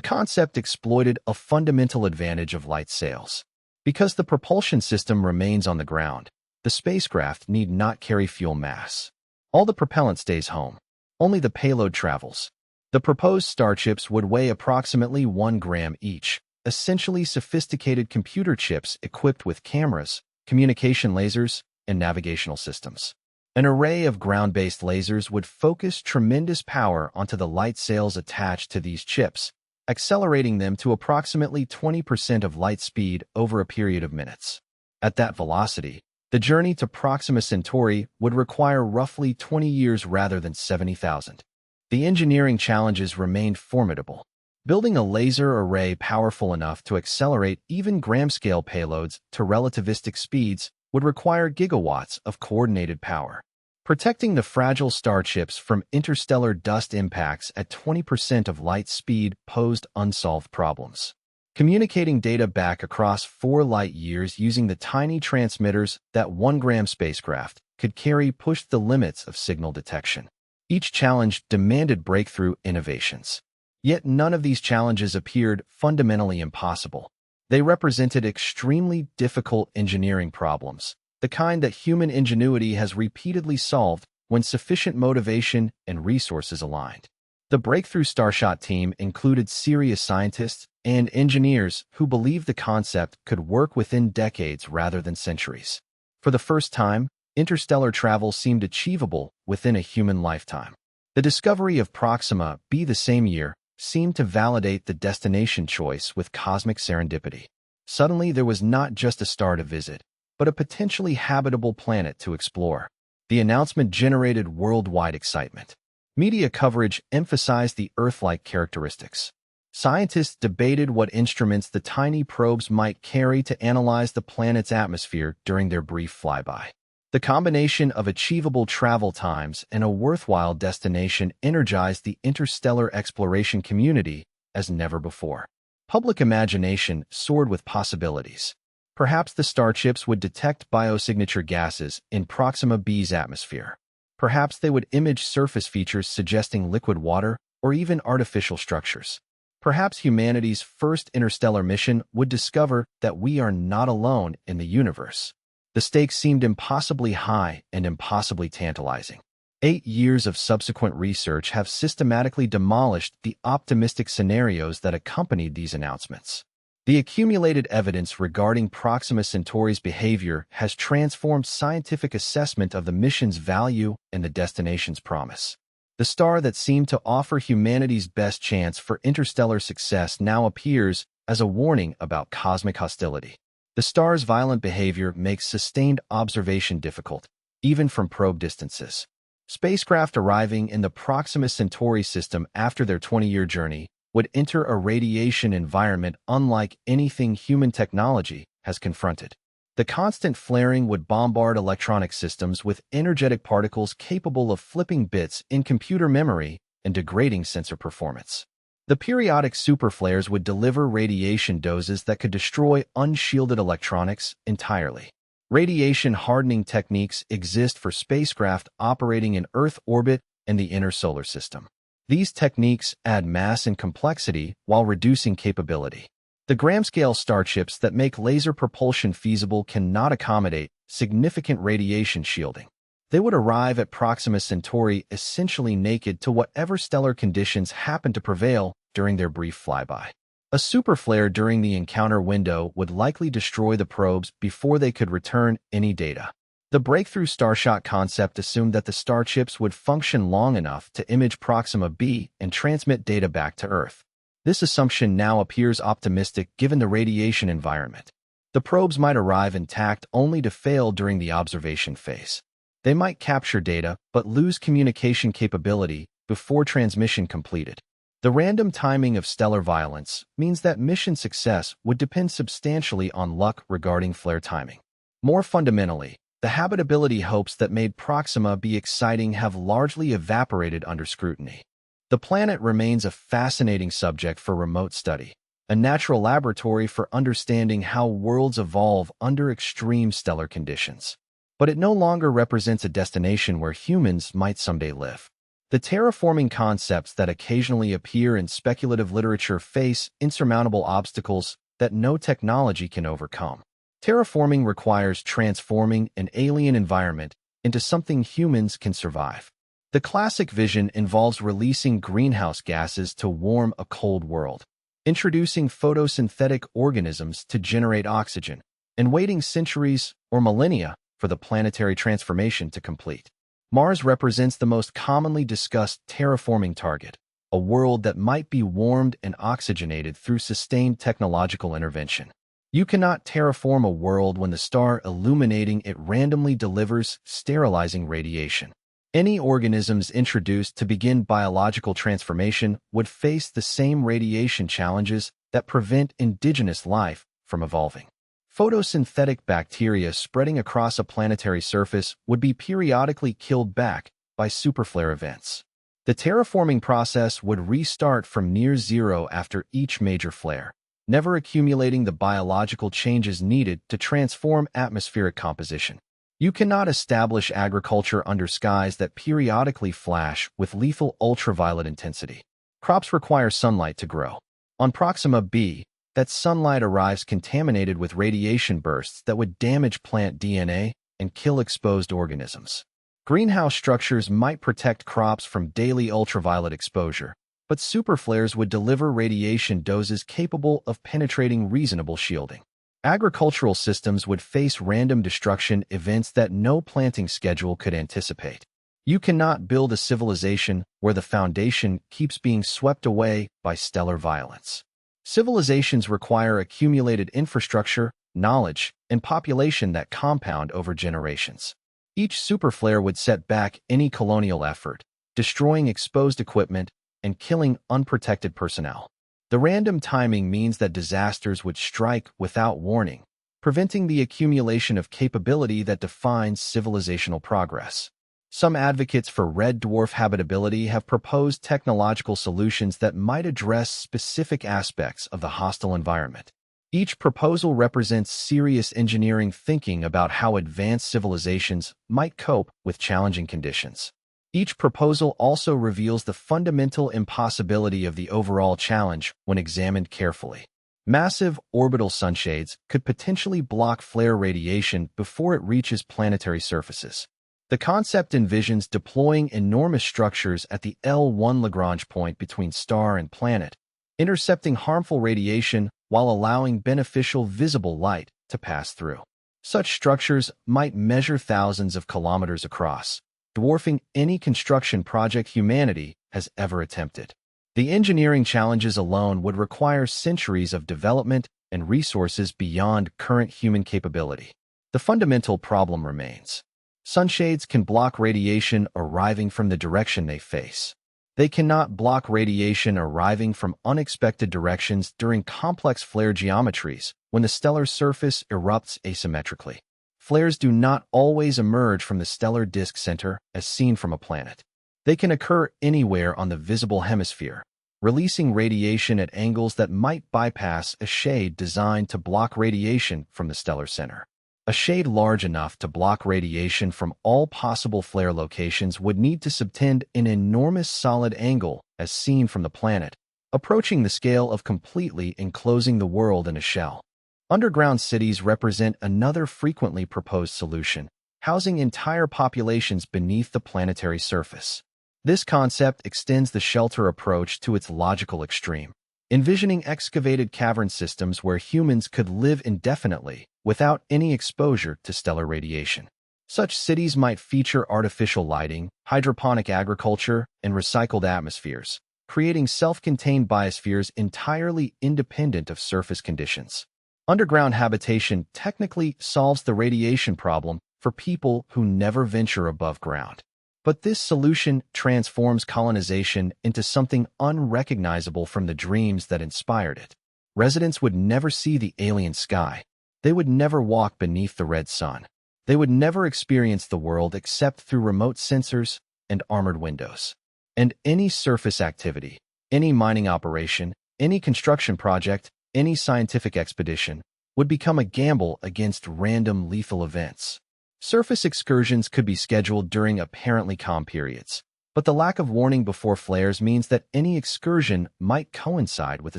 concept exploited a fundamental advantage of light sails. Because the propulsion system remains on the ground, the spacecraft need not carry fuel mass. All the propellant stays home. Only the payload travels. The proposed starships would weigh approximately 1 gram each, essentially sophisticated computer chips equipped with cameras, communication lasers, and navigational systems. An array of ground-based lasers would focus tremendous power onto the light sails attached to these chips, accelerating them to approximately 20% of light speed over a period of minutes. At that velocity, the journey to Proxima Centauri would require roughly 20 years rather than 70,000. The engineering challenges remained formidable. Building a laser array powerful enough to accelerate even gram-scale payloads to relativistic speeds would require gigawatts of coordinated power. Protecting the fragile starships from interstellar dust impacts at 20% of light speed posed unsolved problems. Communicating data back across 4 light-years using the tiny transmitters that 1-gram spacecraft could carry pushed the limits of signal detection. Each challenge demanded breakthrough innovations. Yet none of these challenges appeared fundamentally impossible. They represented extremely difficult engineering problems, the kind that human ingenuity has repeatedly solved when sufficient motivation and resources aligned. The Breakthrough Starshot team included serious scientists and engineers who believed the concept could work within decades rather than centuries. For the first time, interstellar travel seemed achievable within a human lifetime. The discovery of Proxima B the same year seemed to validate the destination choice with cosmic serendipity. Suddenly, there was not just a star to visit, but a potentially habitable planet to explore. The announcement generated worldwide excitement. Media coverage emphasized the Earth-like characteristics. Scientists debated what instruments the tiny probes might carry to analyze the planet's atmosphere during their brief flyby. The combination of achievable travel times and a worthwhile destination energized the interstellar exploration community as never before. Public imagination soared with possibilities. Perhaps the starships would detect biosignature gases in Proxima B's atmosphere. Perhaps they would image surface features suggesting liquid water or even artificial structures. Perhaps humanity's first interstellar mission would discover that we are not alone in the universe. The stakes seemed impossibly high and impossibly tantalizing. 8 years of subsequent research have systematically demolished the optimistic scenarios that accompanied these announcements. The accumulated evidence regarding Proxima Centauri's behavior has transformed scientific assessment of the mission's value and the destination's promise. The star that seemed to offer humanity's best chance for interstellar success now appears as a warning about cosmic hostility. The star's violent behavior makes sustained observation difficult, even from probe distances. Spacecraft arriving in the Proxima Centauri system after their 20-year journey would enter a radiation environment unlike anything human technology has confronted. The constant flaring would bombard electronic systems with energetic particles capable of flipping bits in computer memory and degrading sensor performance. The periodic superflares would deliver radiation doses that could destroy unshielded electronics entirely. Radiation hardening techniques exist for spacecraft operating in Earth orbit and the inner solar system. These techniques add mass and complexity while reducing capability. The gram-scale starships that make laser propulsion feasible cannot accommodate significant radiation shielding. They would arrive at Proxima Centauri essentially naked to whatever stellar conditions happen to prevail during their brief flyby. A superflare during the encounter window would likely destroy the probes before they could return any data. The breakthrough starshot concept assumed that the starships would function long enough to image Proxima B and transmit data back to Earth. This assumption now appears optimistic given the radiation environment. The probes might arrive intact only to fail during the observation phase. They might capture data but lose communication capability before transmission completed. The random timing of stellar violence means that mission success would depend substantially on luck regarding flare timing. More fundamentally, the habitability hopes that made Proxima be exciting have largely evaporated under scrutiny. The planet remains a fascinating subject for remote study, a natural laboratory for understanding how worlds evolve under extreme stellar conditions. But it no longer represents a destination where humans might someday live. The terraforming concepts that occasionally appear in speculative literature face insurmountable obstacles that no technology can overcome. Terraforming requires transforming an alien environment into something humans can survive. The classic vision involves releasing greenhouse gases to warm a cold world, introducing photosynthetic organisms to generate oxygen, and waiting centuries or millennia for the planetary transformation to complete. Mars represents the most commonly discussed terraforming target, a world that might be warmed and oxygenated through sustained technological intervention. You cannot terraform a world when the star illuminating it randomly delivers sterilizing radiation. Any organisms introduced to begin biological transformation would face the same radiation challenges that prevent indigenous life from evolving. Photosynthetic bacteria spreading across a planetary surface would be periodically killed back by superflare events. The terraforming process would restart from near zero after each major flare, never accumulating the biological changes needed to transform atmospheric composition. You cannot establish agriculture under skies that periodically flash with lethal ultraviolet intensity. Crops require sunlight to grow. On Proxima B, that sunlight arrives contaminated with radiation bursts that would damage plant DNA and kill exposed organisms. Greenhouse structures might protect crops from daily ultraviolet exposure, but superflares would deliver radiation doses capable of penetrating reasonable shielding. Agricultural systems would face random destruction events that no planting schedule could anticipate. You cannot build a civilization where the foundation keeps being swept away by stellar violence. Civilizations require accumulated infrastructure, knowledge, and population that compound over generations. Each superflare would set back any colonial effort, destroying exposed equipment and killing unprotected personnel. The random timing means that disasters would strike without warning, preventing the accumulation of capability that defines civilizational progress. Some advocates for red dwarf habitability have proposed technological solutions that might address specific aspects of the hostile environment. Each proposal represents serious engineering thinking about how advanced civilizations might cope with challenging conditions. Each proposal also reveals the fundamental impossibility of the overall challenge when examined carefully. Massive orbital sunshades could potentially block flare radiation before it reaches planetary surfaces. The concept envisions deploying enormous structures at the L1 Lagrange point between star and planet, intercepting harmful radiation while allowing beneficial visible light to pass through. Such structures might measure thousands of kilometers across, dwarfing any construction project humanity has ever attempted. The engineering challenges alone would require centuries of development and resources beyond current human capability. The fundamental problem remains. Sunshades can block radiation arriving from the direction they face. They cannot block radiation arriving from unexpected directions during complex flare geometries when the stellar surface erupts asymmetrically. Flares do not always emerge from the stellar disk center as seen from a planet. They can occur anywhere on the visible hemisphere, releasing radiation at angles that might bypass a shade designed to block radiation from the stellar center. A shade large enough to block radiation from all possible flare locations would need to subtend an enormous solid angle as seen from the planet, approaching the scale of completely enclosing the world in a shell. Underground cities represent another frequently proposed solution, housing entire populations beneath the planetary surface. This concept extends the shelter approach to its logical extreme, envisioning excavated cavern systems where humans could live indefinitely without any exposure to stellar radiation. Such cities might feature artificial lighting, hydroponic agriculture, and recycled atmospheres, creating self-contained biospheres entirely independent of surface conditions. Underground habitation technically solves the radiation problem for people who never venture above ground. But this solution transforms colonization into something unrecognizable from the dreams that inspired it. Residents would never see the alien sky. They would never walk beneath the red sun. They would never experience the world except through remote sensors and armored windows. And any surface activity, any mining operation, any construction project, any scientific expedition would become a gamble against random lethal events. Surface excursions could be scheduled during apparently calm periods, but the lack of warning before flares means that any excursion might coincide with a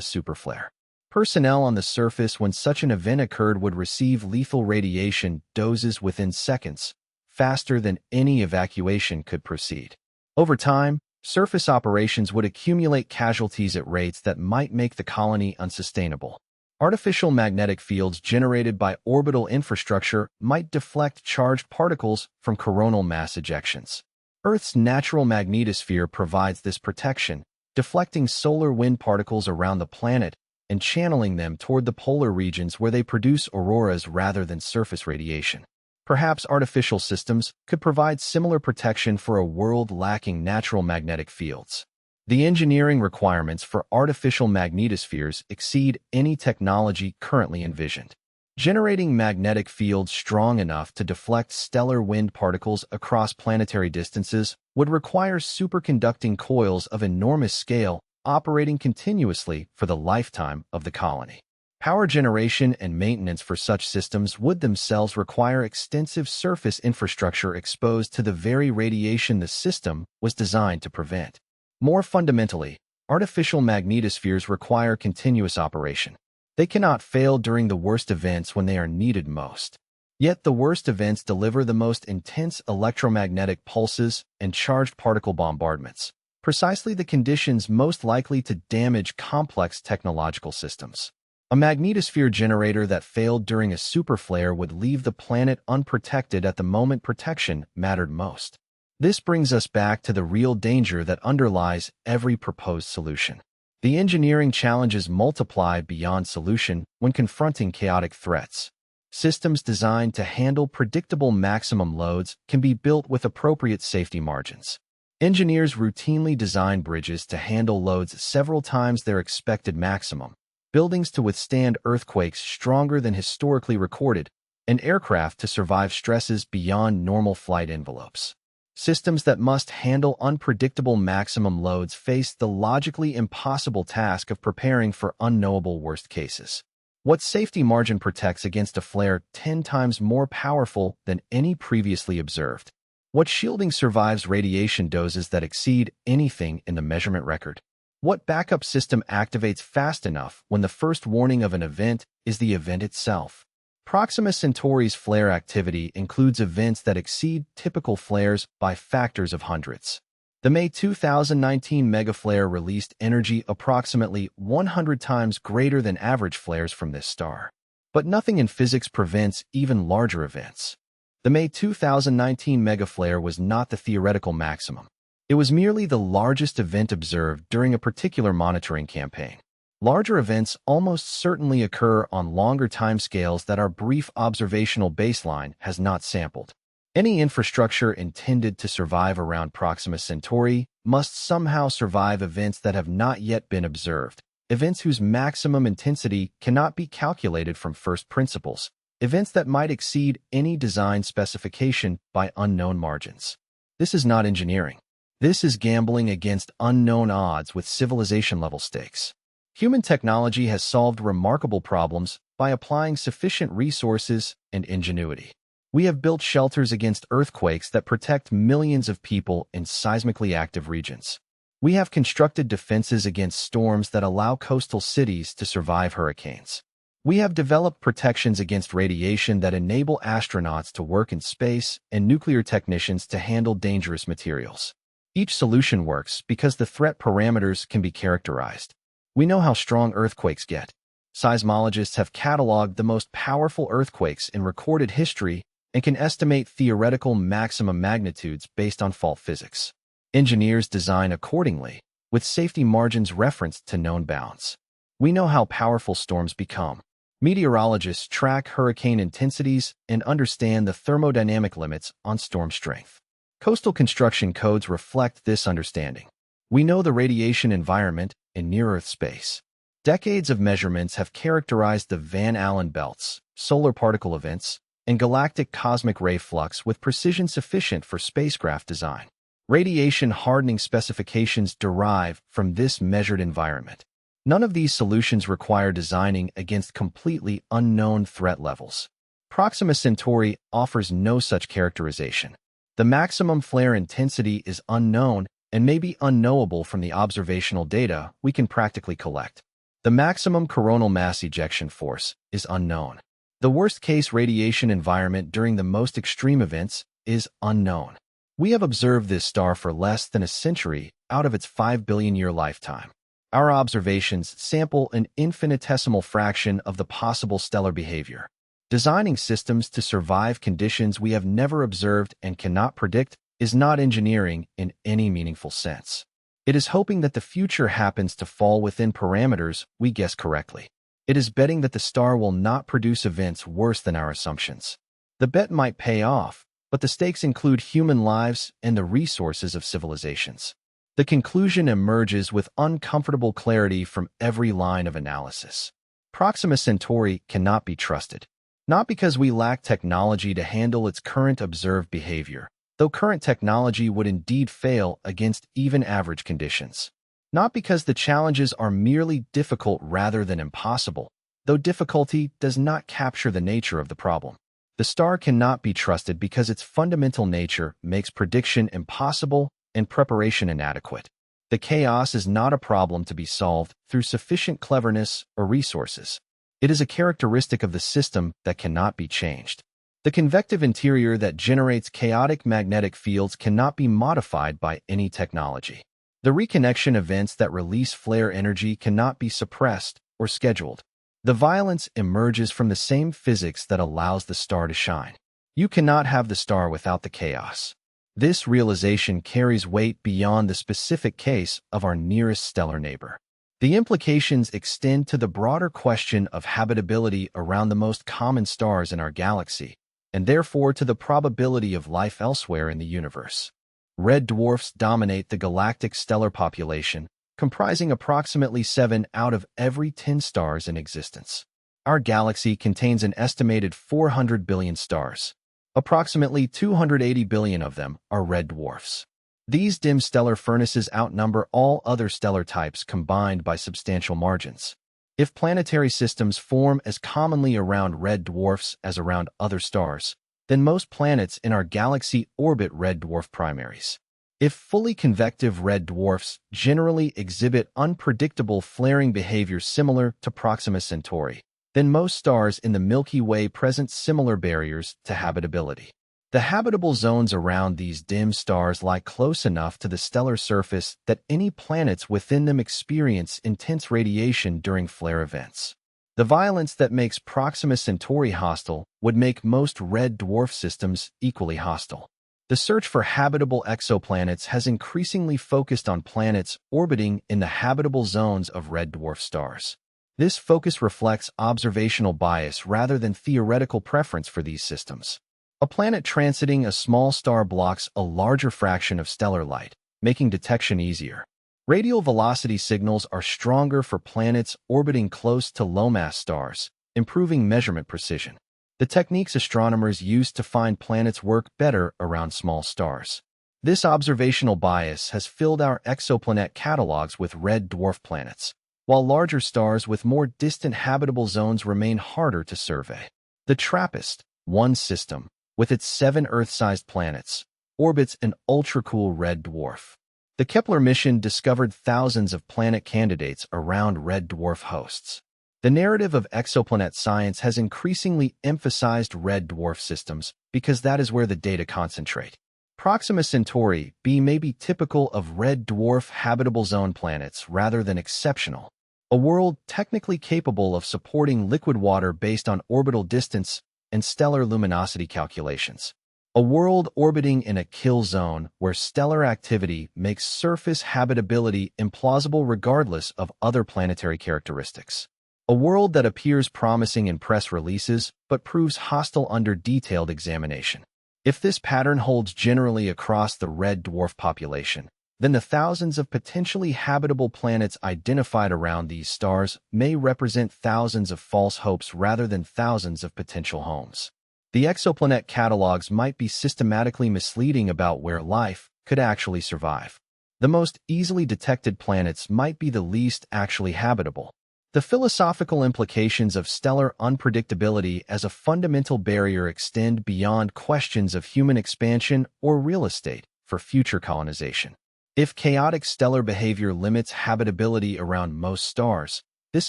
superflare. Personnel on the surface when such an event occurred would receive lethal radiation doses within seconds, faster than any evacuation could proceed. Over time, surface operations would accumulate casualties at rates that might make the colony unsustainable. Artificial magnetic fields generated by orbital infrastructure might deflect charged particles from coronal mass ejections. Earth's natural magnetosphere provides this protection, deflecting solar wind particles around the planet and channeling them toward the polar regions where they produce auroras rather than surface radiation. Perhaps artificial systems could provide similar protection for a world lacking natural magnetic fields. The engineering requirements for artificial magnetospheres exceed any technology currently envisioned. Generating magnetic fields strong enough to deflect stellar wind particles across planetary distances would require superconducting coils of enormous scale operating continuously for the lifetime of the colony. Power generation and maintenance for such systems would themselves require extensive surface infrastructure exposed to the very radiation the system was designed to prevent. More fundamentally, artificial magnetospheres require continuous operation. They cannot fail during the worst events when they are needed most. Yet the worst events deliver the most intense electromagnetic pulses and charged particle bombardments, precisely the conditions most likely to damage complex technological systems. A magnetosphere generator that failed during a superflare would leave the planet unprotected at the moment protection mattered most. This brings us back to the real danger that underlies every proposed solution. The engineering challenges multiply beyond solution when confronting chaotic threats. Systems designed to handle predictable maximum loads can be built with appropriate safety margins. Engineers routinely design bridges to handle loads several times their expected maximum, buildings to withstand earthquakes stronger than historically recorded, and aircraft to survive stresses beyond normal flight envelopes. Systems that must handle unpredictable maximum loads face the logically impossible task of preparing for unknowable worst cases. What safety margin protects against a flare 10 times more powerful than any previously observed? What shielding survives radiation doses that exceed anything in the measurement record? What backup system activates fast enough when the first warning of an event is the event itself? Proxima Centauri's flare activity includes events that exceed typical flares by factors of hundreds. The May 2019 megaflare released energy approximately 100 times greater than average flares from this star. But nothing in physics prevents even larger events. The May 2019 megaflare was not the theoretical maximum. It was merely the largest event observed during a particular monitoring campaign. Larger events almost certainly occur on longer timescales that our brief observational baseline has not sampled. Any infrastructure intended to survive around Proxima Centauri must somehow survive events that have not yet been observed, events whose maximum intensity cannot be calculated from first principles, events that might exceed any design specification by unknown margins. This is not engineering. This is gambling against unknown odds with civilization-level stakes. Human technology has solved remarkable problems by applying sufficient resources and ingenuity. We have built shelters against earthquakes that protect millions of people in seismically active regions. We have constructed defenses against storms that allow coastal cities to survive hurricanes. We have developed protections against radiation that enable astronauts to work in space and nuclear technicians to handle dangerous materials. Each solution works because the threat parameters can be characterized. We know how strong earthquakes get. Seismologists have cataloged the most powerful earthquakes in recorded history and can estimate theoretical maximum magnitudes based on fault physics. Engineers design accordingly, with safety margins referenced to known bounds. We know how powerful storms become. Meteorologists track hurricane intensities and understand the thermodynamic limits on storm strength. Coastal construction codes reflect this understanding. We know the radiation environment in near-Earth space. Decades of measurements have characterized the Van Allen belts, solar particle events, and galactic cosmic ray flux with precision sufficient for spacecraft design. Radiation hardening specifications derive from this measured environment. None of these solutions require designing against completely unknown threat levels. Proxima Centauri offers no such characterization. The maximum flare intensity is unknown and may be unknowable from the observational data we can practically collect. The maximum coronal mass ejection force is unknown. The worst-case radiation environment during the most extreme events is unknown. We have observed this star for less than a century out of its 5 billion-year lifetime. Our observations sample an infinitesimal fraction of the possible stellar behavior. Designing systems to survive conditions we have never observed and cannot predict is not engineering in any meaningful sense. It is hoping that the future happens to fall within parameters we guess correctly. It is betting that the star will not produce events worse than our assumptions. The bet might pay off, but the stakes include human lives and the resources of civilizations. The conclusion emerges with uncomfortable clarity from every line of analysis. Proxima Centauri cannot be trusted. Not because we lack technology to handle its current observed behavior, though current technology would indeed fail against even average conditions. Not because the challenges are merely difficult rather than impossible, though difficulty does not capture the nature of the problem. The star cannot be trusted because its fundamental nature makes prediction impossible and preparation inadequate. The chaos is not a problem to be solved through sufficient cleverness or resources. It is a characteristic of the system that cannot be changed. The convective interior that generates chaotic magnetic fields cannot be modified by any technology. The reconnection events that release flare energy cannot be suppressed or scheduled. The violence emerges from the same physics that allows the star to shine. You cannot have the star without the chaos. This realization carries weight beyond the specific case of our nearest stellar neighbor. The implications extend to the broader question of habitability around the most common stars in our galaxy, and therefore to the probability of life elsewhere in the universe. Red dwarfs dominate the galactic stellar population, comprising approximately 7 out of every 10 stars in existence. Our galaxy contains an estimated 400 billion stars. Approximately 280 billion of them are red dwarfs. These dim stellar furnaces outnumber all other stellar types combined by substantial margins. If planetary systems form as commonly around red dwarfs as around other stars, then most planets in our galaxy orbit red dwarf primaries. If fully convective red dwarfs generally exhibit unpredictable flaring behavior similar to Proxima Centauri, then most stars in the Milky Way present similar barriers to habitability. The habitable zones around these dim stars lie close enough to the stellar surface that any planets within them experience intense radiation during flare events. The violence that makes Proxima Centauri hostile would make most red dwarf systems equally hostile. The search for habitable exoplanets has increasingly focused on planets orbiting in the habitable zones of red dwarf stars. This focus reflects observational bias rather than theoretical preference for these systems. A planet transiting a small star blocks a larger fraction of stellar light, making detection easier. Radial velocity signals are stronger for planets orbiting close to low-mass stars, improving measurement precision. The techniques astronomers use to find planets work better around small stars. This observational bias has filled our exoplanet catalogs with red dwarf planets, while larger stars with more distant habitable zones remain harder to survey. The TRAPPIST-1 system, with its 7 Earth-sized planets, orbits an ultra-cool red dwarf. The Kepler mission discovered thousands of planet candidates around red dwarf hosts. The narrative of exoplanet science has increasingly emphasized red dwarf systems because that is where the data concentrate. Proxima Centauri B may be typical of red dwarf habitable zone planets rather than exceptional. A world technically capable of supporting liquid water based on orbital distance and stellar luminosity calculations. A world orbiting in a kill zone where stellar activity makes surface habitability implausible regardless of other planetary characteristics. A world that appears promising in press releases but proves hostile under detailed examination. If this pattern holds generally across the red dwarf population, then the thousands of potentially habitable planets identified around these stars may represent thousands of false hopes rather than thousands of potential homes. The exoplanet catalogs might be systematically misleading about where life could actually survive. The most easily detected planets might be the least actually habitable. The philosophical implications of stellar unpredictability as a fundamental barrier extend beyond questions of human expansion or real estate for future colonization. If chaotic stellar behavior limits habitability around most stars, this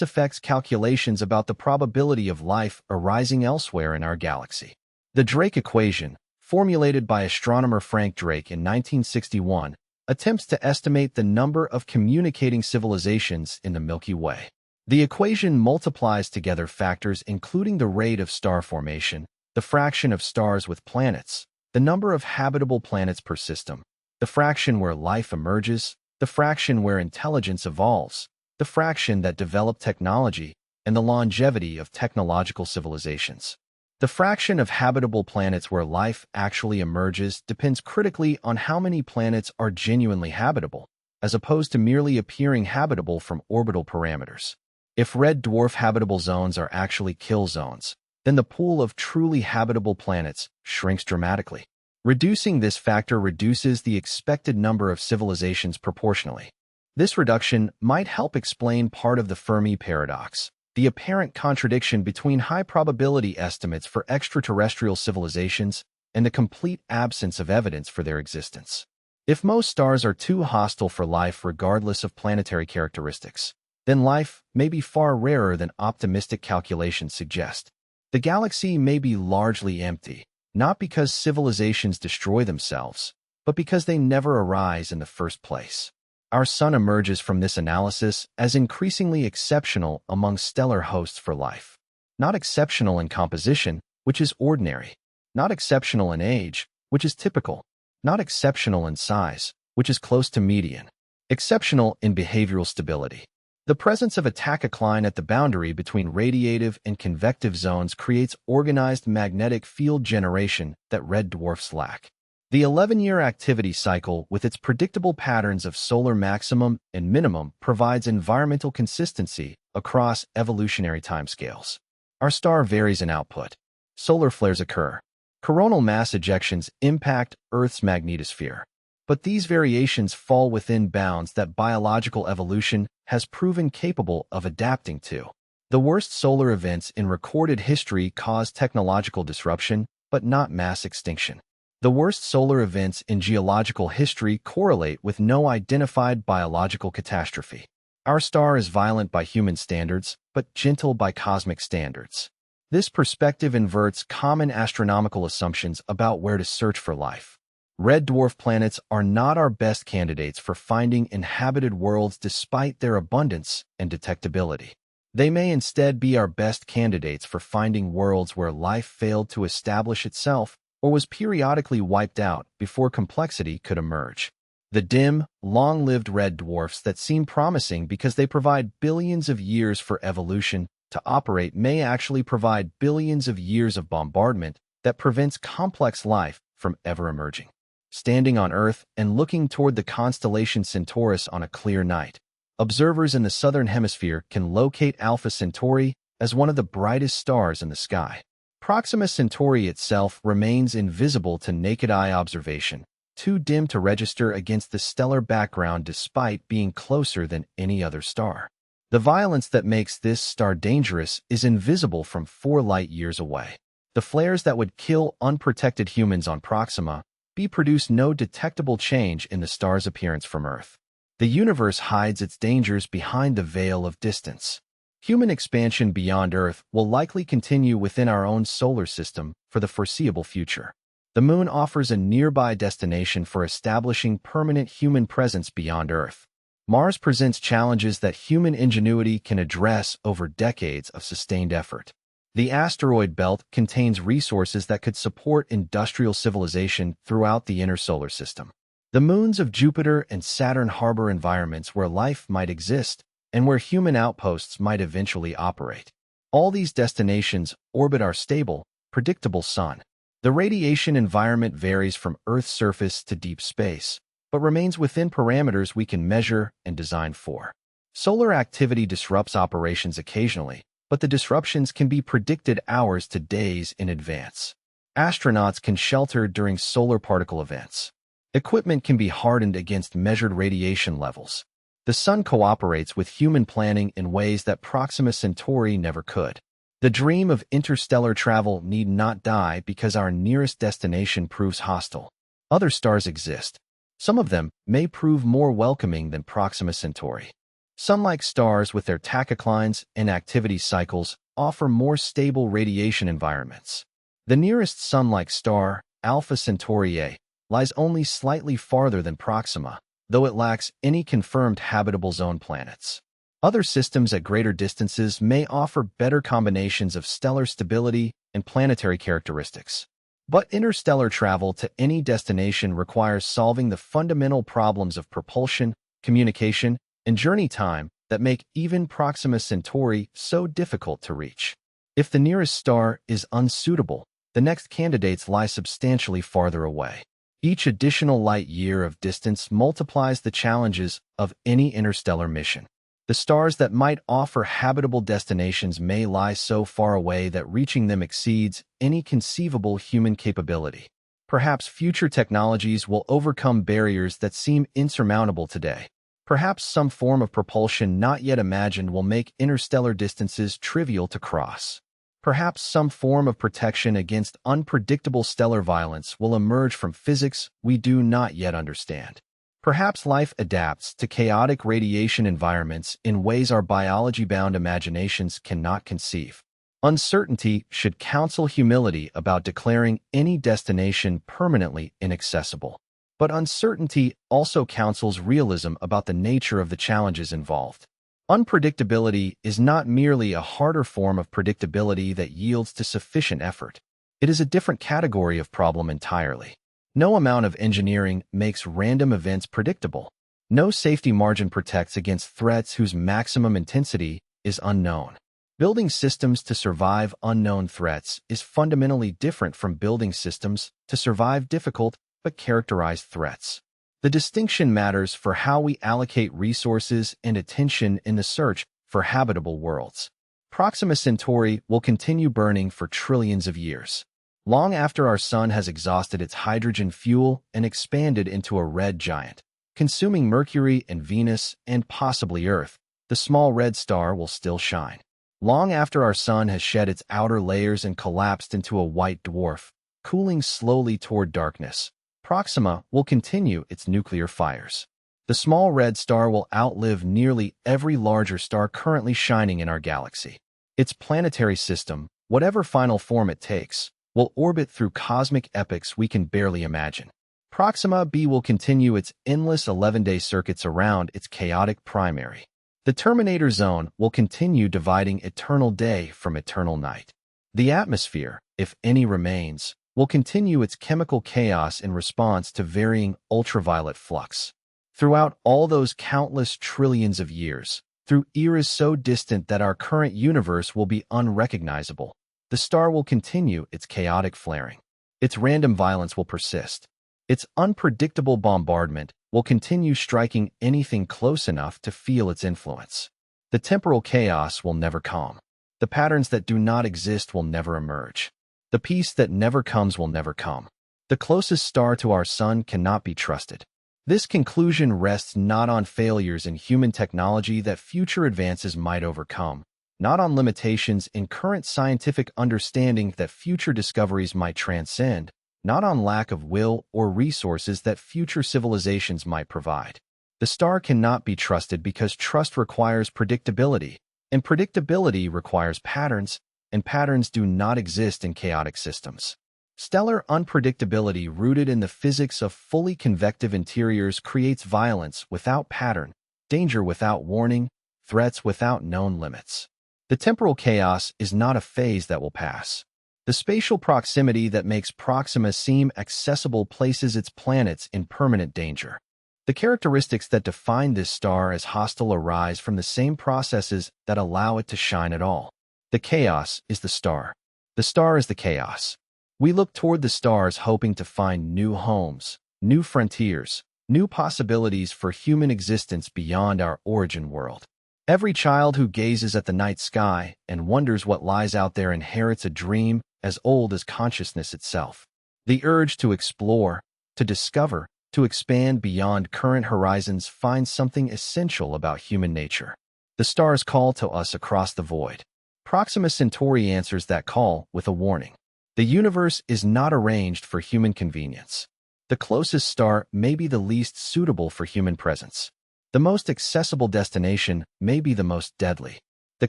affects calculations about the probability of life arising elsewhere in our galaxy. The Drake equation, formulated by astronomer Frank Drake in 1961, attempts to estimate the number of communicating civilizations in the Milky Way. The equation multiplies together factors including the rate of star formation, the fraction of stars with planets, the number of habitable planets per system, the fraction where life emerges, the fraction where intelligence evolves, the fraction that develop technology, and the longevity of technological civilizations. The fraction of habitable planets where life actually emerges depends critically on how many planets are genuinely habitable, as opposed to merely appearing habitable from orbital parameters. If red dwarf habitable zones are actually kill zones, then the pool of truly habitable planets shrinks dramatically. Reducing this factor reduces the expected number of civilizations proportionally. This reduction might help explain part of the Fermi paradox, the apparent contradiction between high probability estimates for extraterrestrial civilizations and the complete absence of evidence for their existence. If most stars are too hostile for life regardless of planetary characteristics, then life may be far rarer than optimistic calculations suggest. The galaxy may be largely empty, not because civilizations destroy themselves, but because they never arise in the first place. Our Sun emerges from this analysis as increasingly exceptional among stellar hosts for life. Not exceptional in composition, which is ordinary. Not exceptional in age, which is typical. Not exceptional in size, which is close to median. Exceptional in behavioral stability. The presence of a tachocline at the boundary between radiative and convective zones creates organized magnetic field generation that red dwarfs lack. The 11-year activity cycle with its predictable patterns of solar maximum and minimum provides environmental consistency across evolutionary timescales. Our star varies in output. Solar flares occur. Coronal mass ejections impact Earth's magnetosphere. But these variations fall within bounds that biological evolution has proven capable of adapting to. The worst solar events in recorded history cause technological disruption, but not mass extinction. The worst solar events in geological history correlate with no identified biological catastrophe. Our star is violent by human standards, but gentle by cosmic standards. This perspective inverts common astronomical assumptions about where to search for life. Red dwarf planets are not our best candidates for finding inhabited worlds despite their abundance and detectability. They may instead be our best candidates for finding worlds where life failed to establish itself or was periodically wiped out before complexity could emerge. The dim, long-lived red dwarfs that seem promising because they provide billions of years for evolution to operate may actually provide billions of years of bombardment that prevents complex life from ever emerging. Standing on Earth and looking toward the constellation Centaurus on a clear night, observers in the southern hemisphere can locate Alpha Centauri as one of the brightest stars in the sky. Proxima Centauri itself remains invisible to naked eye observation, too dim to register against the stellar background despite being closer than any other star. The violence that makes this star dangerous is invisible from 4 light-years away. The flares that would kill unprotected humans on Proxima B produce no detectable change in the star's appearance from Earth. The universe hides its dangers behind the veil of distance. Human expansion beyond Earth will likely continue within our own solar system for the foreseeable future. The Moon offers a nearby destination for establishing permanent human presence beyond Earth. Mars presents challenges that human ingenuity can address over decades of sustained effort. The asteroid belt contains resources that could support industrial civilization throughout the inner solar system. The moons of Jupiter and Saturn harbor environments where life might exist and where human outposts might eventually operate. All these destinations orbit our stable, predictable sun. The radiation environment varies from Earth's surface to deep space, but remains within parameters we can measure and design for. Solar activity disrupts operations occasionally, but the disruptions can be predicted hours to days in advance. Astronauts can shelter during solar particle events. Equipment can be hardened against measured radiation levels. The sun cooperates with human planning in ways that Proxima Centauri never could. The dream of interstellar travel need not die because our nearest destination proves hostile. Other stars exist. Some of them may prove more welcoming than Proxima Centauri. Sun-like stars with their tachoclines and activity cycles offer more stable radiation environments. The nearest sun-like star, Alpha Centauri A, lies only slightly farther than Proxima, though it lacks any confirmed habitable zone planets. Other systems at greater distances may offer better combinations of stellar stability and planetary characteristics. But interstellar travel to any destination requires solving the fundamental problems of propulsion, communication, and journey time that make even Proxima Centauri so difficult to reach. If the nearest star is unsuitable, the next candidates lie substantially farther away. Each additional light year of distance multiplies the challenges of any interstellar mission. The stars that might offer habitable destinations may lie so far away that reaching them exceeds any conceivable human capability. Perhaps future technologies will overcome barriers that seem insurmountable today. Perhaps some form of propulsion not yet imagined will make interstellar distances trivial to cross. Perhaps some form of protection against unpredictable stellar violence will emerge from physics we do not yet understand. Perhaps life adapts to chaotic radiation environments in ways our biology-bound imaginations cannot conceive. Uncertainty should counsel humility about declaring any destination permanently inaccessible. But uncertainty also counsels realism about the nature of the challenges involved. Unpredictability is not merely a harder form of predictability that yields to sufficient effort. It is a different category of problem entirely. No amount of engineering makes random events predictable. No safety margin protects against threats whose maximum intensity is unknown. Building systems to survive unknown threats is fundamentally different from building systems to survive difficult but characterized threats. The distinction matters for how we allocate resources and attention in the search for habitable worlds. Proxima Centauri will continue burning for trillions of years. Long after our sun has exhausted its hydrogen fuel and expanded into a red giant, consuming Mercury and Venus and possibly Earth, the small red star will still shine. Long after our sun has shed its outer layers and collapsed into a white dwarf, cooling slowly toward darkness, Proxima will continue its nuclear fires. The small red star will outlive nearly every larger star currently shining in our galaxy. Its planetary system, whatever final form it takes, will orbit through cosmic epochs we can barely imagine. Proxima B will continue its endless 11-day circuits around its chaotic primary. The terminator zone will continue dividing eternal day from eternal night. The atmosphere, if any remains, will continue its chemical chaos in response to varying ultraviolet flux. Throughout all those countless trillions of years, through eras so distant that our current universe will be unrecognizable, the star will continue its chaotic flaring. Its random violence will persist. Its unpredictable bombardment will continue striking anything close enough to feel its influence. The temporal chaos will never calm. The patterns that do not exist will never emerge. The peace that never comes will never come. The closest star to our sun cannot be trusted. This conclusion rests not on failures in human technology that future advances might overcome, not on limitations in current scientific understanding that future discoveries might transcend, not on lack of will or resources that future civilizations might provide. The star cannot be trusted because trust requires predictability, and predictability requires patterns, and patterns do not exist in chaotic systems. Stellar unpredictability rooted in the physics of fully convective interiors creates violence without pattern, danger without warning, threats without known limits. The temporal chaos is not a phase that will pass. The spatial proximity that makes Proxima seem accessible places its planets in permanent danger. The characteristics that define this star as hostile arise from the same processes that allow it to shine at all. The chaos is the star. The star is the chaos. We look toward the stars hoping to find new homes, new frontiers, new possibilities for human existence beyond our origin world. Every child who gazes at the night sky and wonders what lies out there inherits a dream as old as consciousness itself. The urge to explore, to discover, to expand beyond current horizons finds something essential about human nature. The stars call to us across the void. Proxima Centauri answers that call with a warning. The universe is not arranged for human convenience. The closest star may be the least suitable for human presence. The most accessible destination may be the most deadly. The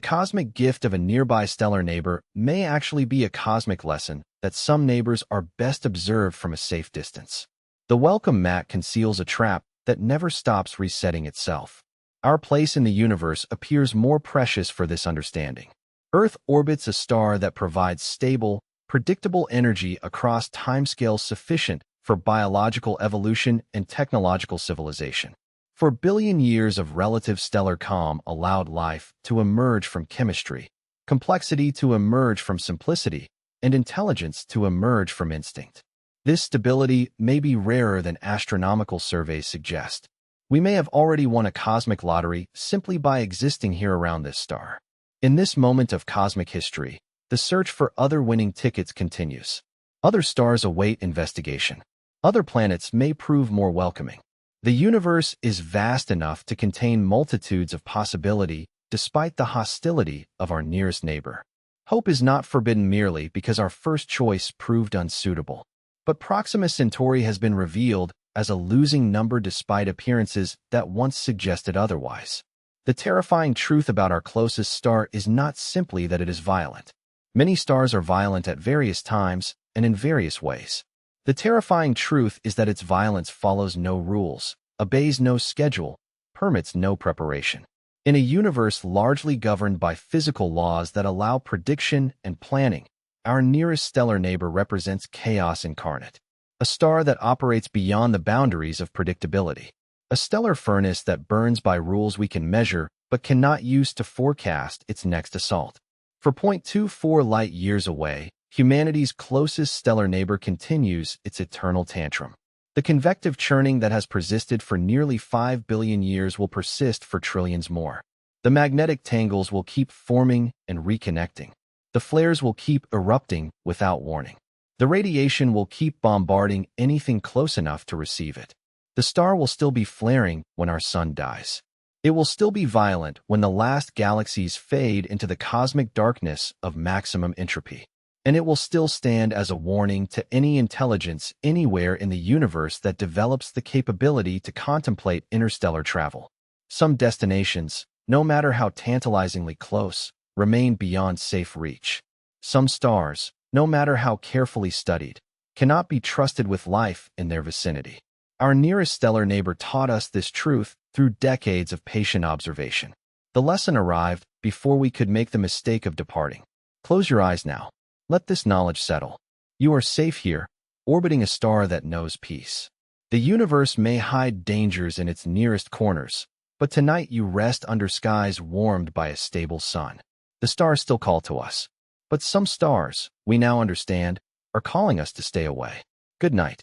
cosmic gift of a nearby stellar neighbor may actually be a cosmic lesson that some neighbors are best observed from a safe distance. The welcome mat conceals a trap that never stops resetting itself. Our place in the universe appears more precious for this understanding. Earth orbits a star that provides stable, predictable energy across timescales sufficient for biological evolution and technological civilization. For billion years of relative stellar calm allowed life to emerge from chemistry, complexity to emerge from simplicity, and intelligence to emerge from instinct. This stability may be rarer than astronomical surveys suggest. We may have already won a cosmic lottery simply by existing here around this star. In this moment of cosmic history, the search for other winning tickets continues. Other stars await investigation. Other planets may prove more welcoming. The universe is vast enough to contain multitudes of possibility despite the hostility of our nearest neighbor. Hope is not forbidden merely because our first choice proved unsuitable. But Proxima Centauri has been revealed as a losing number despite appearances that once suggested otherwise. The terrifying truth about our closest star is not simply that it is violent. Many stars are violent at various times and in various ways. The terrifying truth is that its violence follows no rules, obeys no schedule, permits no preparation. In a universe largely governed by physical laws that allow prediction and planning, our nearest stellar neighbor represents chaos incarnate. A star that operates beyond the boundaries of predictability. A stellar furnace that burns by rules we can measure but cannot use to forecast its next assault. For 0.24 light-years away, humanity's closest stellar neighbor continues its eternal tantrum. The convective churning that has persisted for nearly 5 billion years will persist for trillions more. The magnetic tangles will keep forming and reconnecting. The flares will keep erupting without warning. The radiation will keep bombarding anything close enough to receive it. The star will still be flaring when our sun dies. It will still be violent when the last galaxies fade into the cosmic darkness of maximum entropy. And it will still stand as a warning to any intelligence anywhere in the universe that develops the capability to contemplate interstellar travel. Some destinations, no matter how tantalizingly close, remain beyond safe reach. Some stars, no matter how carefully studied, cannot be trusted with life in their vicinity. Our nearest stellar neighbor taught us this truth through decades of patient observation. The lesson arrived before we could make the mistake of departing. Close your eyes now. Let this knowledge settle. You are safe here, orbiting a star that knows peace. The universe may hide dangers in its nearest corners, but tonight you rest under skies warmed by a stable sun. The stars still call to us, but some stars, we now understand, are calling us to stay away. Good night.